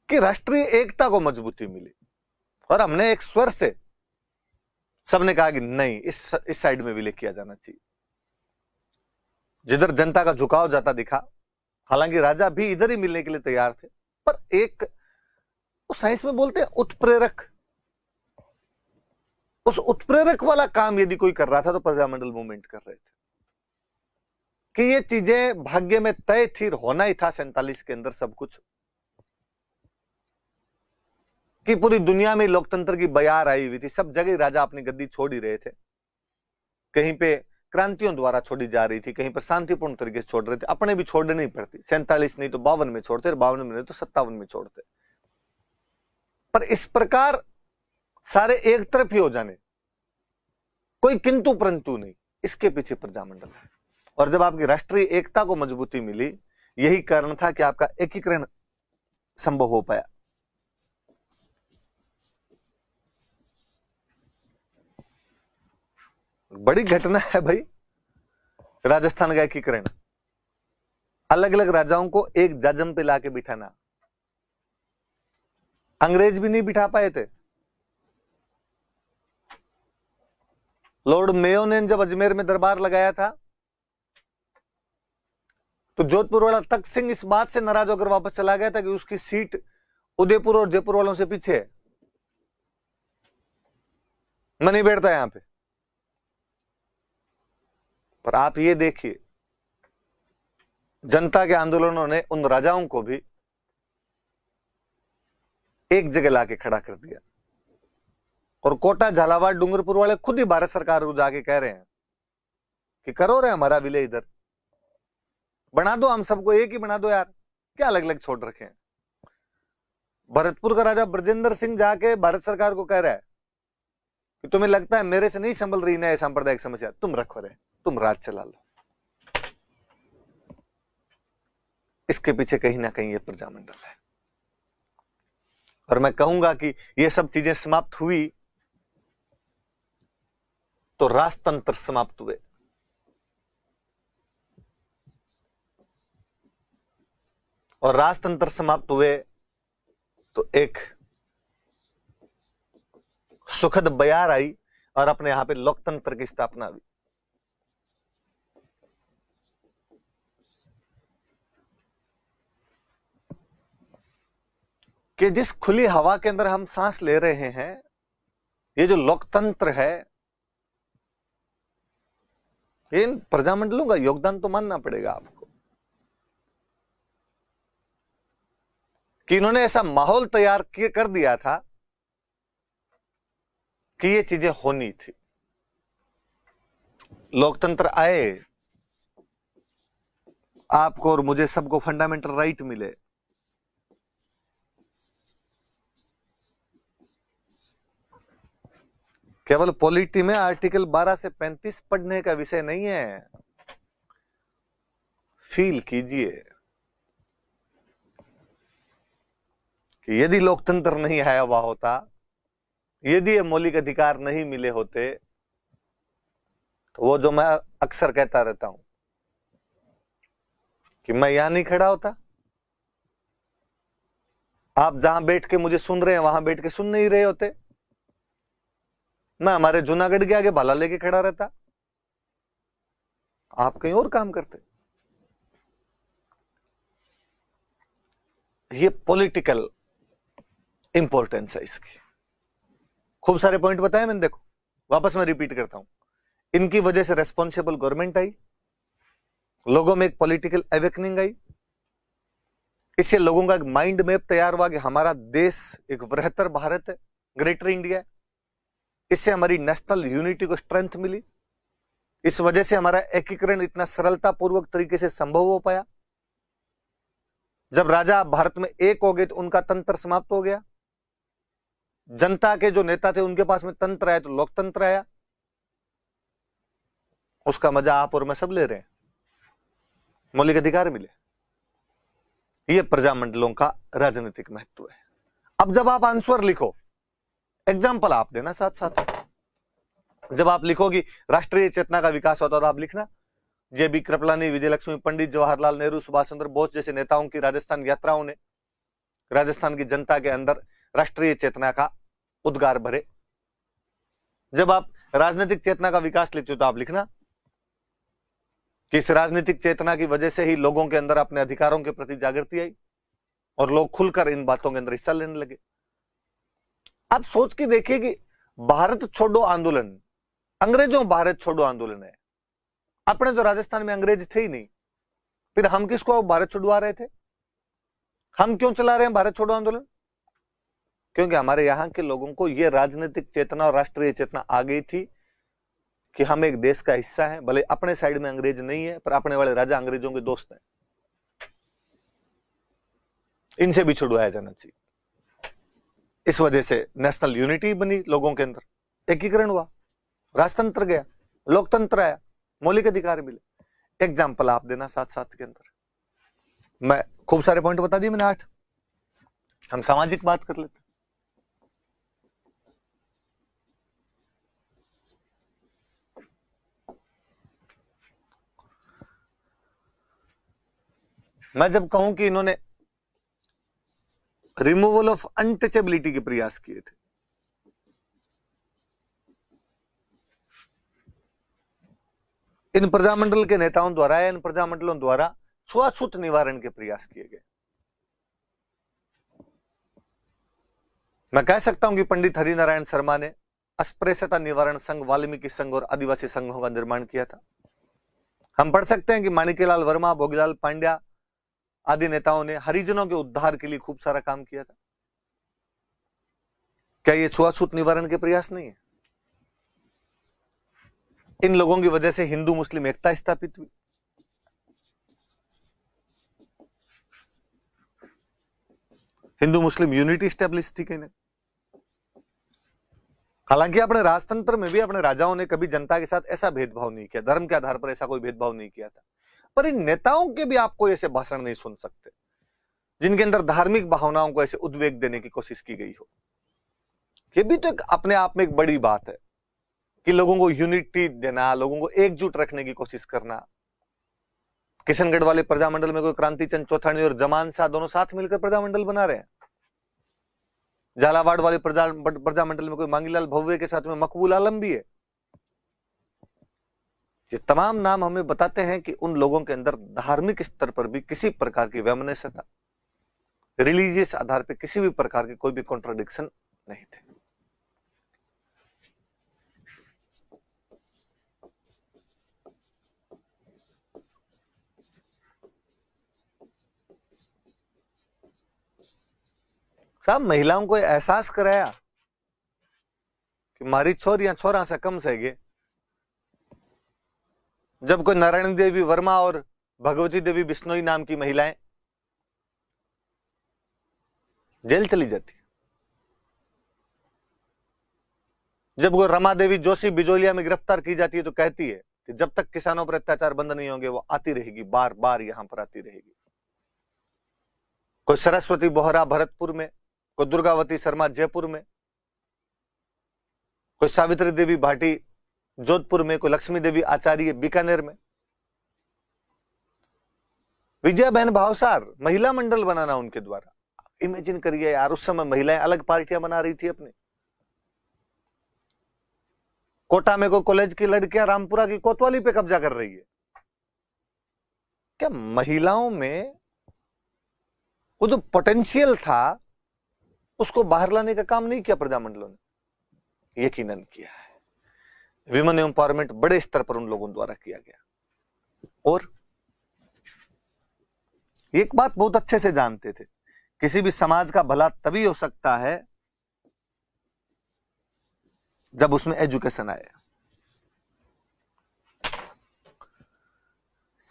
कि राष्ट्रीय एकता को मजबूती मिली। और हमने एक स्वर से सबने कहा कि नहीं, इस साइड में विलय किया जाना चाहिए। जिधर जनता का झुकाव जाता दिखा, हालांकि राजा भी इधर ही मिलने के लिए तैयार थे, पर एक साइंस में बोलते हैं उत्प्रेरक, उस उत्प्रेरक वाला काम यदि कोई कर रहा था तो प्रजामंडल मूवमेंट कर रहे थे कि ये चीजें भाग्य में तय थी, होना ही था 47 के अंदर सब कुछ, कि पूरी दुनिया में लोकतंत्र की बयार आई हुई थी, सब जगह राजा अपनी गद्दी छोड़ ही रहे थे। कहीं पे क्रांतियों द्वारा छोड़ी जा रही थी, कहीं पर शांतिपूर्ण तरीके से छोड़ रहे थे, अपने भी छोड़ने नहीं पड़ती, 47 नहीं तो 52 में छोड़ते, 52 में नहीं तो 57 में छोड़ते। पर इस प्रकार सारे एक तरफ ही हो जाने, कोई किंतु परंतु नहीं, इसके पीछे प्रजामंडल है। और जब आपकी राष्ट्रीय एकता को मजबूती मिली, यही कारण था कि आपका एकीकरण संभव हो पाया। बड़ी घटना है भाई राजस्थान का एकीकरण, अलग अलग राजाओं को एक जाजम पे लाके बिठाना। अंग्रेज भी नहीं बिठा पाए थे। लॉर्ड मेयो ने जब अजमेर में दरबार लगाया था तो जोधपुर वाला तख्त सिंह इस बात से नाराज होकर वापस चला गया था कि उसकी सीट उदयपुर और जयपुर वालों से पीछे है, मैं नहीं बैठता यहां पे। पर आप ये देखिए, जनता के आंदोलनों ने उन राजाओं को भी एक जगह लाके खड़ा कर दिया। और कोटा, झालावाड़, डूंगरपुर वाले खुद ही भारत सरकार को जाके कह रहे हैं कि करो रे हमारा विलय इधर, बना दो, हम सबको एक ही बना दो यार, क्या अलग अलग छोड़ रखे हैं। भरतपुर का राजा ब्रजेंद्र सिंह जाके भारत सरकार को कह रहा है कि तुम्हें लगता है मेरे से नहीं संभल रही ना सांप्रदायिक समस्या, तुम रखो रे, तुम राज चला लो। इसके पीछे कहीं ना कहीं ये प्रजामंडल है। और मैं कहूंगा कि ये सब चीजें समाप्त हुई तो राजतंत्र समाप्त हुए। और राजतंत्र समाप्त हुए तो एक सुखद बयार आई और अपने यहां पे लोकतंत्र की स्थापना हुई। कि जिस खुली हवा के अंदर हम सांस ले रहे हैं, ये जो लोकतंत्र है, इन प्रजामंडलों का योगदान तो मानना पड़ेगा आपको कि इन्होंने ऐसा माहौल तैयार कर दिया था कि ये चीजें होनी थी। लोकतंत्र आए, आपको और मुझे सबको फंडामेंटल राइट मिले, केवल पॉलिटी में आर्टिकल 12 से 35 पढ़ने का विषय नहीं है। फील कीजिए कि यदि लोकतंत्र नहीं आया हुआ होता, यदि ये मौलिक अधिकार नहीं मिले होते, तो वो जो मैं अक्सर कहता रहता हूं कि मैं यहां नहीं खड़ा होता, आप जहां बैठ के मुझे सुन रहे हैं वहां बैठ के सुन नहीं रहे होते, मैं हमारे जूनागढ़ के आगे भाला लेके खड़ा रहता, आप कहीं और काम करते। ये पॉलिटिकल इंपॉर्टेंस है इसकी। खूब सारे पॉइंट बताए मैंने, देखो वापस मैं रिपीट करता हूं। इनकी वजह से रेस्पॉन्सिबल गवर्नमेंट आई, लोगों में एक पॉलिटिकल अवेकनिंग आई, इससे लोगों का एक माइंड मैप तैयार हुआ कि हमारा देश एक बृहत्तर भारत है, ग्रेटर इंडिया है। इससे हमारी नेशनल यूनिटी को स्ट्रेंथ मिली, इस वजह से हमारा एकीकरण इतना सरलता पूर्वक तरीके से संभव हो पाया। जब राजा भारत में एक हो गए तो उनका तंत्र समाप्त हो गया, जनता के जो नेता थे उनके पास में तंत्र आया तो लोकतंत्र आया। उसका मजा आप और मैं सब ले रहे हैं, मौलिक अधिकार मिले। यह प्रजामंडलों का राजनीतिक महत्व है। अब जब आप आंसर लिखो, एग्जाम्पल आप देना साथ साथ। जब आप लिखोगी राष्ट्रीय चेतना का विकास होता तो आप लिखना जे.बी. कृपलानी, विजय लक्ष्मी पंडित, जवाहरलाल नेहरू, सुभाष चंद्र बोस जैसे नेताओं की राजस्थान यात्राओं ने राजस्थान की जनता के अंदर राष्ट्रीय चेतना का उद्गार भरे। जब आप राजनीतिक चेतना का विकास लिखते हो तो आप लिखना कि इस राजनीतिक चेतना की वजह से ही लोगों के अंदर अपने अधिकारों के प्रति जागृति आई और लोग खुलकर इन बातों के अंदर हिस्सा लेने लगे। आप सोच के देखिए कि भारत छोड़ो आंदोलन अंग्रेजों भारत छोड़ो आंदोलन है। अपने तो राजस्थान में अंग्रेज थे ही नहीं, फिर हम किसको भारत छुड़वा रहे थे? हम क्यों चला रहे हैं भारत छोड़ो आंदोलन? क्योंकि हमारे यहाँ के लोगों को ये राजनीतिक चेतना और राष्ट्रीय चेतना आ गई थी कि हम एक देश का हिस्सा हैं, भले अपने साइड में अंग्रेज नहीं है पर अपने वाले राजा अंग्रेजों के दोस्त हैं, इनसे भी छुड़वाया जाना चाहिए। इस वजह से नेशनल यूनिटी बनी, लोगों के अंदर एकीकरण हुआ, राजतंत्र गया, लोकतंत्र आया, मौलिक अधिकार मिले। एग्जाम्पल आप देना साथ साथ के अंदर। मैं खूब सारे पॉइंट बता दिए मैंने 8। हम सामाजिक बात कर लेते। मैं जब कहूं कि इन्होंने रिमूवल ऑफ अनटचेबिलिटी के प्रयास किए थे, इन प्रजामंडल के नेताओं द्वारा या इन प्रजामंडलों द्वारा छुआछूत निवारण के प्रयास किए गए। मैं कह सकता हूं कि पंडित हरिनारायण शर्मा ने अस्पृश्यता निवारण संघ, वाल्मीकि संघ और आदिवासी संघों का निर्माण किया था। हम पढ़ सकते हैं कि माणिक्यलाल वर्मा, भोगीलाल पांड्या आदि नेताओं ने हरिजनों के उद्धार के लिए खूब सारा काम किया था। क्या ये छुआछूत निवारण के प्रयास नहीं है? इन लोगों की वजह से हिंदू मुस्लिम एकता स्थापित हुई। हिंदू मुस्लिम यूनिटी स्टैब्लिश थी कहीं ना। हालांकि अपने राजतंत्र में भी अपने राजाओं ने कभी जनता के साथ ऐसा भेदभाव नहीं किया, धर्म के आधार पर ऐसा कोई भेदभाव नहीं किया था। पर इन नेताओं के भी आपको ऐसे भाषण नहीं सुन सकते जिनके अंदर धार्मिक भावनाओं को ऐसे उद्वेग देने की कोशिश की गई हो। ये भी तो अपने आप में एक बड़ी बात है कि लोगों को यूनिटी देना, लोगों को एकजुट रखने की कोशिश करना। किशनगढ़ वाले प्रजामंडल में कोई क्रांति चंद चौथानी और जमान शाह दोनों साथ मिलकर प्रजामंडल बना रहे हैं। झालावाड़ वाले प्रजामंडल में कोई मांगीलाल भव्य के साथ में मकबूल आलम भी है। ये तमाम नाम हमें बताते हैं कि उन लोगों के अंदर धार्मिक स्तर पर भी किसी प्रकार की वैमनस्यता, रिलीजियस आधार पर किसी भी प्रकार के कोई भी कॉन्ट्राडिक्शन नहीं थे। साहब महिलाओं को एहसास कराया कि मारी छोरियां छोरा से कम सहेगे। जब कोई नारायण देवी वर्मा और भगवती देवी बिश्नोई नाम की महिलाएं जेल चली जाती, जब वो रमा देवी जोशी बिजोलिया में गिरफ्तार की जाती है तो कहती है कि जब तक किसानों पर अत्याचार बंद नहीं होंगे वो आती रहेगी, बार बार यहां पर आती रहेगी। कोई सरस्वती बोहरा भरतपुर में, कोई दुर्गावती शर्मा जयपुर में, कोई सावित्री देवी भाटी जोधपुर में, कोई लक्ष्मी देवी आचार्य बीकानेर में। विजया बहन भावसार महिला मंडल बनाना उनके द्वारा। इमेजिन करिए यार, उस समय महिलाएं अलग पार्टियां बना रही थी अपने। कोटा में कोई कॉलेज की लड़कियां रामपुरा की कोतवाली पे कब्जा कर रही है। क्या महिलाओं में वो जो पोटेंशियल था उसको बाहर लाने का काम नहीं किया प्रजामंडलों ने? यकीनन किया है। विमेन एम्पावरमेंट बड़े स्तर पर उन लोगों द्वारा किया गया। और एक बात बहुत अच्छे से जानते थे, किसी भी समाज का भला तभी हो सकता है जब उसमें एजुकेशन आए।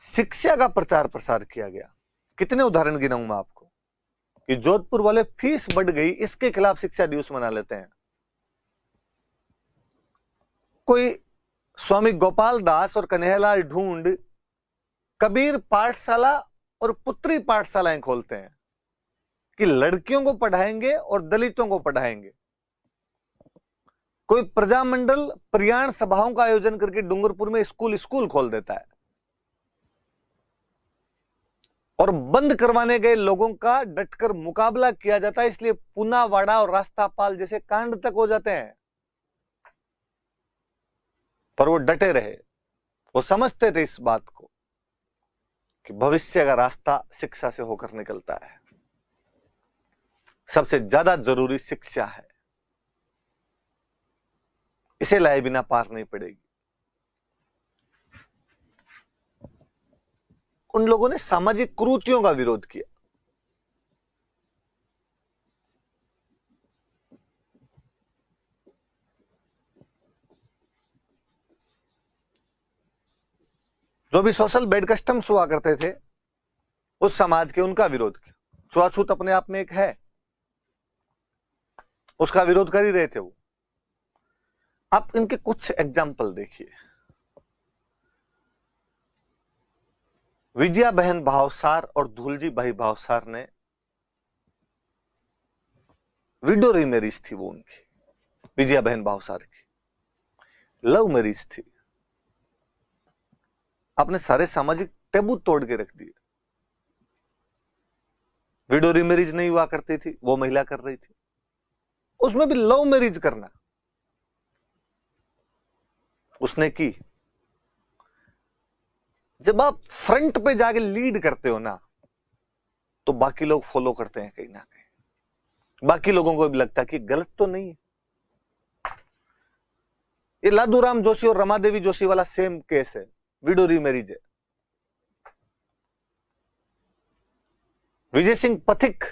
शिक्षा का प्रचार प्रसार किया गया। कितने उदाहरण गिनाऊं मैं आपको कि जोधपुर वाले फीस बढ़ गई इसके खिलाफ शिक्षा दिवस मना लेते हैं। कोई स्वामी गोपाल दास और कन्हैयालाल ढूंढ कबीर पाठशाला और पुत्री पाठशालाएं खोलते हैं कि लड़कियों को पढ़ाएंगे और दलितों को पढ़ाएंगे। कोई प्रजामंडल प्रयाण सभाओं का आयोजन करके डूंगरपुर में स्कूल खोल देता है और बंद करवाने गए लोगों का डटकर मुकाबला किया जाता है। इसलिए पूनावाड़ा और रास्तापाल जैसे कांड तक हो जाते हैं। पर वो डटे रहे, वो समझते थे इस बात को कि भविष्य का रास्ता शिक्षा से होकर निकलता है। सबसे ज्यादा जरूरी शिक्षा है, इसे लाए बिना पार नहीं पड़ेगी। उन लोगों ने सामाजिक कुरीतियों का विरोध किया। जो भी सोशल बैड कस्टम्स हुआ करते थे उस समाज के, उनका विरोध किया। छुआछूत अपने आप में एक है, उसका विरोध कर ही रहे थे वो। आप इनके कुछ एग्जाम्पल देखिए। विजया बहन भावसार और धूलजी भाई भावसार ने विडो रीमैरिज थी वो उनकी, विजया बहन भावसार की लव मैरिज थी। आपने सारे सामाजिक टेबू तोड़ के रख दिए। विडो रीमैरिज नहीं हुआ करती थी, वो महिला कर रही थी, उसमें भी लव मैरिज करना उसने की। जब आप फ्रंट पे जाके लीड करते हो ना, तो बाकी लोग फॉलो करते हैं कहीं ना कहीं। बाकी लोगों को भी लगता है कि गलत तो नहीं है। ये लादूराम जोशी और रमादेवी जोशी वाला सेम केस है, विडो रीमैरिज है। विजय सिंह पथिक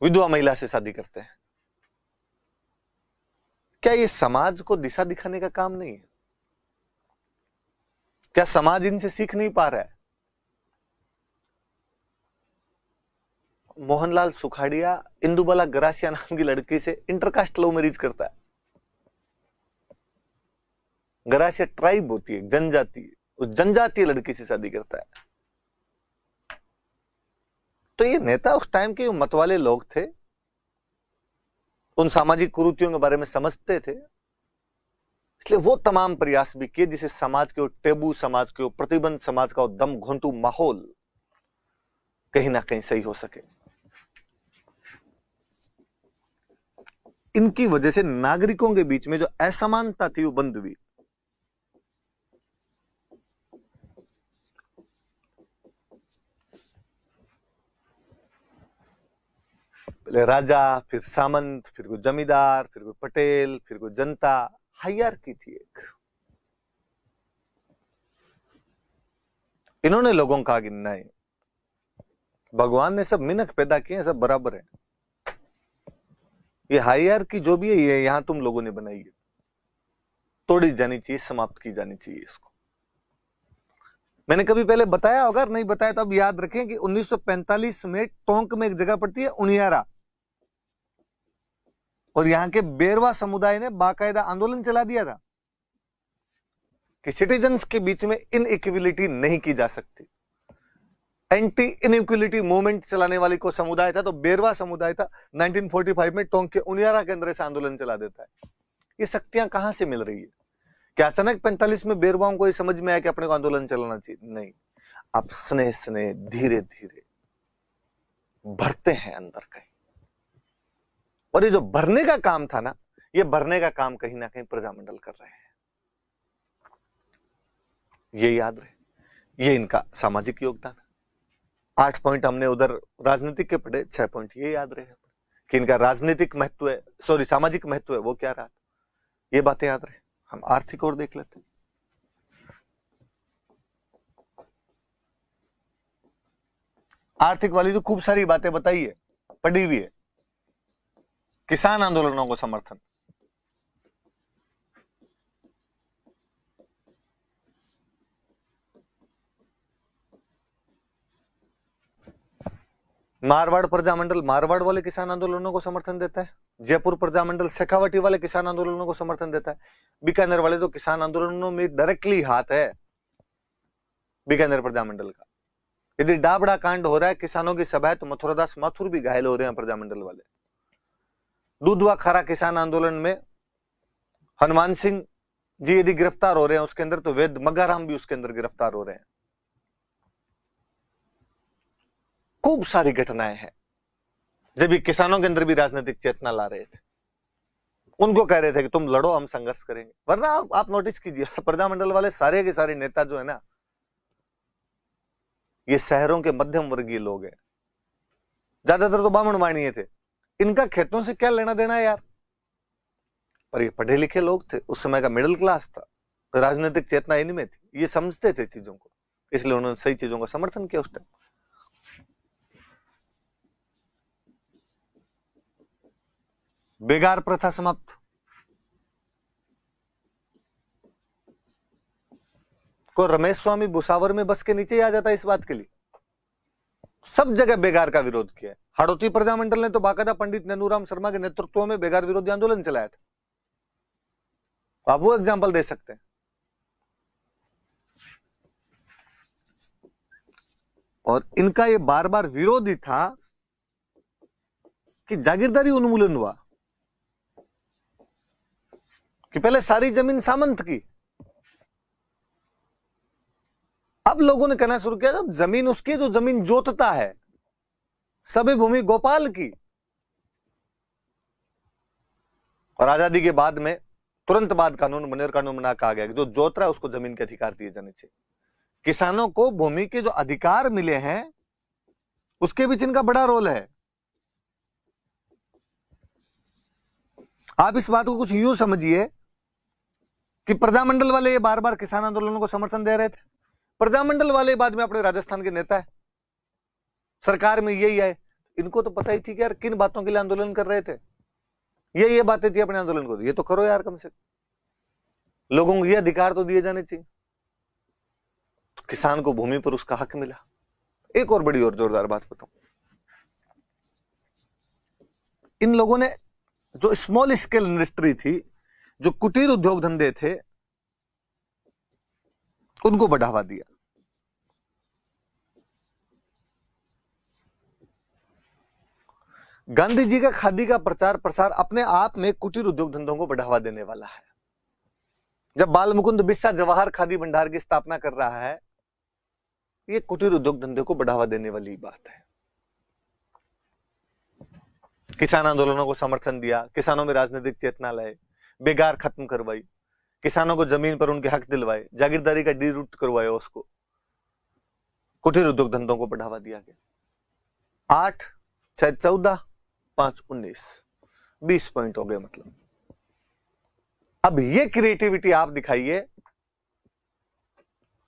विधवा महिला से शादी करते हैं। क्या ये समाज को दिशा दिखाने का काम नहीं है? क्या समाज इनसे सीख नहीं पा रहा है? मोहनलाल सुखाड़िया इंदुबाला गरासिया नाम की लड़की से इंटरकास्ट लव मैरिज करता है। गरासिया ट्राइब होती है, जनजाति है, उस जनजातीय लड़की से शादी करता है। तो ये नेता उस टाइम के मतवाले लोग थे, उन सामाजिक कुरीतियों के बारे में समझते थे, इसलिए वो तमाम प्रयास भी किए जिसे समाज के टेबू, समाज के प्रतिबंध, समाज का दम घोंटू माहौल कहीं ना कहीं सही हो सके। इनकी वजह से नागरिकों के बीच में जो असमानता थी वो बंद हुई। पहले राजा, फिर सामंत, फिर कोई जमींदार, फिर कोई पटेल, फिर कोई जनता, हायरार्की थी एक। इन्होंने लोगों का कि नहीं, भगवान ने सब मिनख पैदा किए, सब बराबर है। ये हायरार्की जो भी है ये यहां तुम लोगों ने बनाई है, तोड़ी जानी चाहिए, समाप्त की जानी चाहिए इसको। मैंने कभी पहले बताया होगा, नहीं बताया तो अब याद रखें कि 1945 में टोंक में एक जगह पड़ती है उनियारा, और यहां के बेरवा समुदाय ने बाकायदा आंदोलन चला दिया था कि सिटीजन्स के बीच में इनइक्वलिटी नहीं की जा सकती। एंटी इनइक्वलिटी मूवमेंट चलाने वाली को समुदाय था, तो बेरवा समुदाय था। 1945 में टोंक के उनियारा के अंदर से आंदोलन चला देता है। ये शक्तियां कहां से मिल रही है? क्या अचानक 45 में बेरवाओं को ये समझ में आया कि अपने को आंदोलन चलाना चाहिए? नहीं, आप स्नेह स्नेह धीरे धीरे भरते हैं अंदर कहीं, और ये जो भरने का काम था ना, ये भरने का काम कहीं ना कहीं प्रजामंडल कर रहे हैं। ये याद रहे, ये इनका सामाजिक योगदान। 8 पॉइंट हमने उधर राजनीतिक के पढ़े, 6 पॉइंट ये याद रहे कि इनका राजनीतिक महत्व है, सॉरी सामाजिक महत्व है, वो क्या रहा, ये बातें याद रहे। हम आर्थिक और देख लेते हैं। आर्थिक वाली तो खूब सारी बातें बताई है, पढ़ी हुई है। किसान आंदोलनों को समर्थन, मारवाड़ प्रजामंडल मारवाड़ वाले किसान आंदोलनों को समर्थन देता है। जयपुर प्रजामंडल शेखावटी वाले किसान आंदोलनों को समर्थन देता है। बीकानेर वाले तो किसान आंदोलनों में डायरेक्टली हाथ है बीकानेर प्रजामंडल का। यदि डाबड़ा कांड हो रहा है, किसानों की सभा है, तो मथुरादास माथुर भी घायल हो रहे हैं प्रजामंडल वाले। दूधवा खारा किसान आंदोलन में हनुमान सिंह जी यदि गिरफ्तार हो रहे हैं उसके अंदर, तो वेद मगाराम भी उसके अंदर गिरफ्तार हो रहे हैं। खूब सारी घटनाएं हैं जब ये किसानों के अंदर भी राजनीतिक चेतना ला रहे थे। उनको कह रहे थे कि तुम लड़ो, हम संघर्ष करेंगे। वरना आप नोटिस कीजिए, प्रजामंडल वाले सारे के सारे नेता जो है ना, ये शहरों के मध्यम वर्गीय लोग हैं। ज्यादातर तो बामण माणिये थे। इनका खेतों से क्या लेना देना है यार? पर ये पढ़े लिखे लोग थे, उस समय का मिडिल क्लास था, राजनीतिक चेतना इनमें थी, ये समझते थे चीजों को, इसलिए उन्होंने सही चीजों का समर्थन किया उस टाइम। बेगार प्रथा समाप्त, को रमेश स्वामी भुसावर में बस के नीचे ही आ जाता है इस बात के लिए। सब जगह बेगार का विरोध किया है। हाड़ौती प्रजामंडल ने तो बाकायदा पंडित नैनूराम शर्मा के नेतृत्व में बेगार विरोधी आंदोलन चलाया था। आप वो एग्जाम्पल दे सकते हैं। और इनका ये बार बार विरोध ही था कि जागीरदारी उन्मूलन हुआ, कि पहले सारी जमीन सामंत की, अब लोगों ने कहना शुरू किया जब जमीन उसकी जो जमीन जोतता है, सभी भूमि गोपाल की। और आजादी के बाद में तुरंत बाद कानून बने और कानून बना कहा गया कि जो जोत रहा है उसको जमीन के अधिकार दिए जाने चाहिए। किसानों को भूमि के जो अधिकार मिले हैं उसके बीच इनका बड़ा रोल है। आप इस बात को कुछ यूं समझिए कि प्रजामंडल वाले ये बार बार किसान आंदोलनों को समर्थन दे रहे थे। प्रजामंडल वाले बाद में अपने राजस्थान के नेता है, सरकार में यही है, इनको तो पता ही थी कि यार किन बातों के लिए आंदोलन कर रहे थे। ये बातें थी अपने आंदोलन को, ये तो करो यार, कम से कम लोगों को ये अधिकार तो दिए जाने चाहिए। तो किसान को भूमि पर उसका हक मिला। एक और बड़ी और जोरदार बात बताऊं, इन लोगों ने जो स्मॉल स्केल इंडस्ट्री थी, जो कुटीर उद्योग धंधे थे, उनको बढ़ावा दिया। गांधी जी का खादी का प्रचार प्रसार अपने आप में कुटीर उद्योग धंधों को बढ़ावा देने वाला है। जब बाल मुकुंद बिस्सा जवाहर खादी भंडार की स्थापना कर रहा है, ये कुटीर उद्योग धंधे को बढ़ावा देने वाली बात है। किसान आंदोलनों को समर्थन दिया, किसानों में राजनीतिक चेतना लाए, बेगार खत्म करवाई, किसानों को जमीन पर उनके हक दिलवाए, जागीरदारी का डी रूट करवाया उसको, कुटीर उद्योग धंधों को बढ़ावा दिया गया। 8, 6, 14, 5, 19, 20 पॉइंट हो गए। मतलब अब ये क्रिएटिविटी आप दिखाइए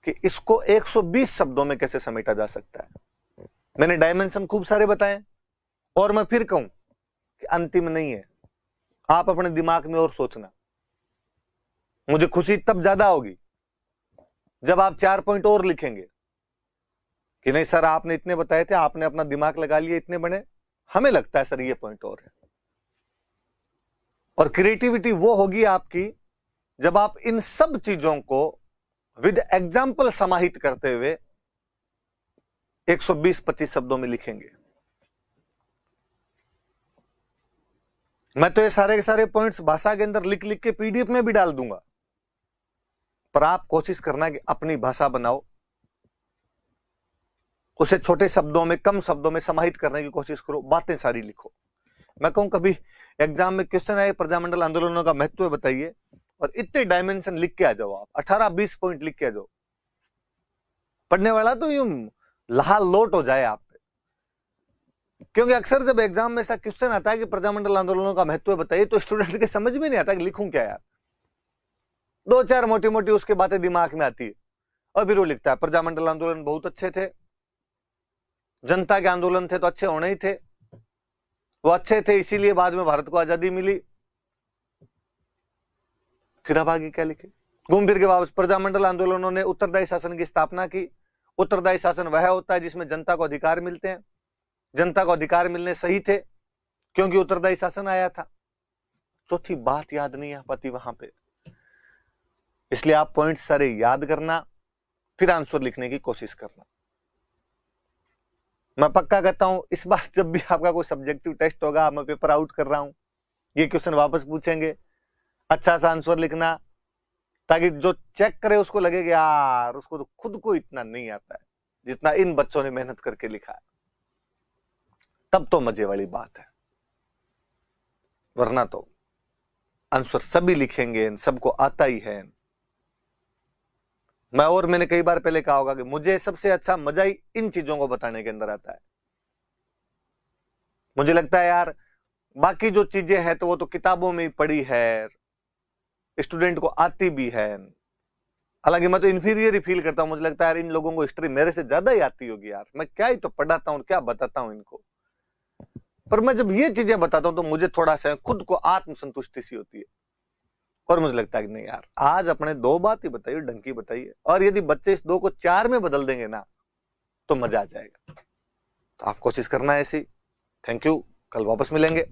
कि इसको 120 शब्दों में कैसे समेटा जा सकता है। मैंने डायमेंशन खूब सारे बताए और मैं फिर कहूं कि अंतिम नहीं है। आप अपने दिमाग में और सोचना। मुझे खुशी तब ज्यादा होगी जब आप 4 पॉइंट और लिखेंगे कि नहीं सर आपने इतने बताए थे, आपने अपना दिमाग लगा लिया, इतने बने, हमें लगता है सर ये पॉइंट और है। और क्रिएटिविटी वो होगी आपकी जब आप इन सब चीजों को विद एग्जाम्पल समाहित करते हुए 120-25 शब्दों में लिखेंगे। मैं तो ये सारे के सारे पॉइंट्स भाषा के अंदर लिख लिख के पीडीएफ में भी डाल दूंगा, पर आप कोशिश करना कि अपनी भाषा बनाओ, उसे छोटे शब्दों में, कम शब्दों में समाहित करने की कोशिश करो, बातें सारी लिखो। मैं कहूं कभी एग्जाम में क्वेश्चन आए प्रजामंडल आंदोलनों का महत्व बताइए, और इतने डायमेंशन लिख के आ जाओ, आप 18-20 पॉइंट लिख के आ जाओ, पढ़ने वाला तो यूं लाल लोट हो जाए आप पे। क्योंकि अक्सर जब एग्जाम में ऐसा क्वेश्चन आता है कि प्रजामंडल आंदोलनों का महत्व बताइए, तो स्टूडेंट के समझ में नहीं आता कि लिखूं क्या यार। 2-4 मोटी मोटी उसके बातें दिमाग में आती है और फिर वो लिखता है प्रजामंडल आंदोलन बहुत अच्छे थे, जनता के आंदोलन थे तो अच्छे होने ही थे, वो अच्छे थे इसीलिए बाद में भारत को आजादी मिली। फिर अब आगे क्या लिखे? घूम फिर के वापस प्रजामंडल आंदोलनों ने उत्तरदायी शासन की स्थापना की। उत्तरदायी शासन वह होता है जिसमें जनता को अधिकार मिलते हैं। जनता को अधिकार मिलने सही थे क्योंकि उत्तरदायी शासन आया था। चौथी बात याद नहीं आ पाती वहां पे, इसलिए आप पॉइंट सारे याद करना, फिर आंसर लिखने की कोशिश करना। मैं पक्का कहता हूं इस बार जब भी आपका कोई सब्जेक्टिव टेस्ट होगा, मैं पेपर आउट कर रहा हूं, ये क्वेश्चन वापस पूछेंगे, अच्छा सा आंसर लिखना, ताकि जो चेक करे उसको लगे कि यार उसको तो खुद को इतना नहीं आता है जितना इन बच्चों ने मेहनत करके लिखा है। तब तो मजे वाली बात है, वरना तो आंसर सभी लिखेंगे, सबको आता ही है। मैंने कई बार पहले कहा होगा कि मुझे सबसे अच्छा मजा ही इन चीजों को बताने के अंदर आता है। मुझे लगता है यार बाकी जो चीजें हैं तो वो तो किताबों में ही पढ़ी है, स्टूडेंट को आती भी है। हालांकि मैं तो इंफीरियर ही फील करता हूं, मुझे लगता है यार इन लोगों को हिस्ट्री मेरे से ज्यादा ही आती होगी यार, मैं क्या ही तो पढ़ाता हूं, क्या बताता हूं इनको। पर मैं जब ये चीजें बताता हूं तो मुझे थोड़ा सा खुद को आत्मसंतुष्टि सी होती है। और मुझे लगता है कि नहीं यार, आज अपने 2 बात ही बताइए, ढंग की बताइए, और यदि बच्चे इस 2 को 4 में बदल देंगे ना तो मजा आ जाएगा। तो आप कोशिश करना है ऐसी। थैंक यू, कल वापस मिलेंगे।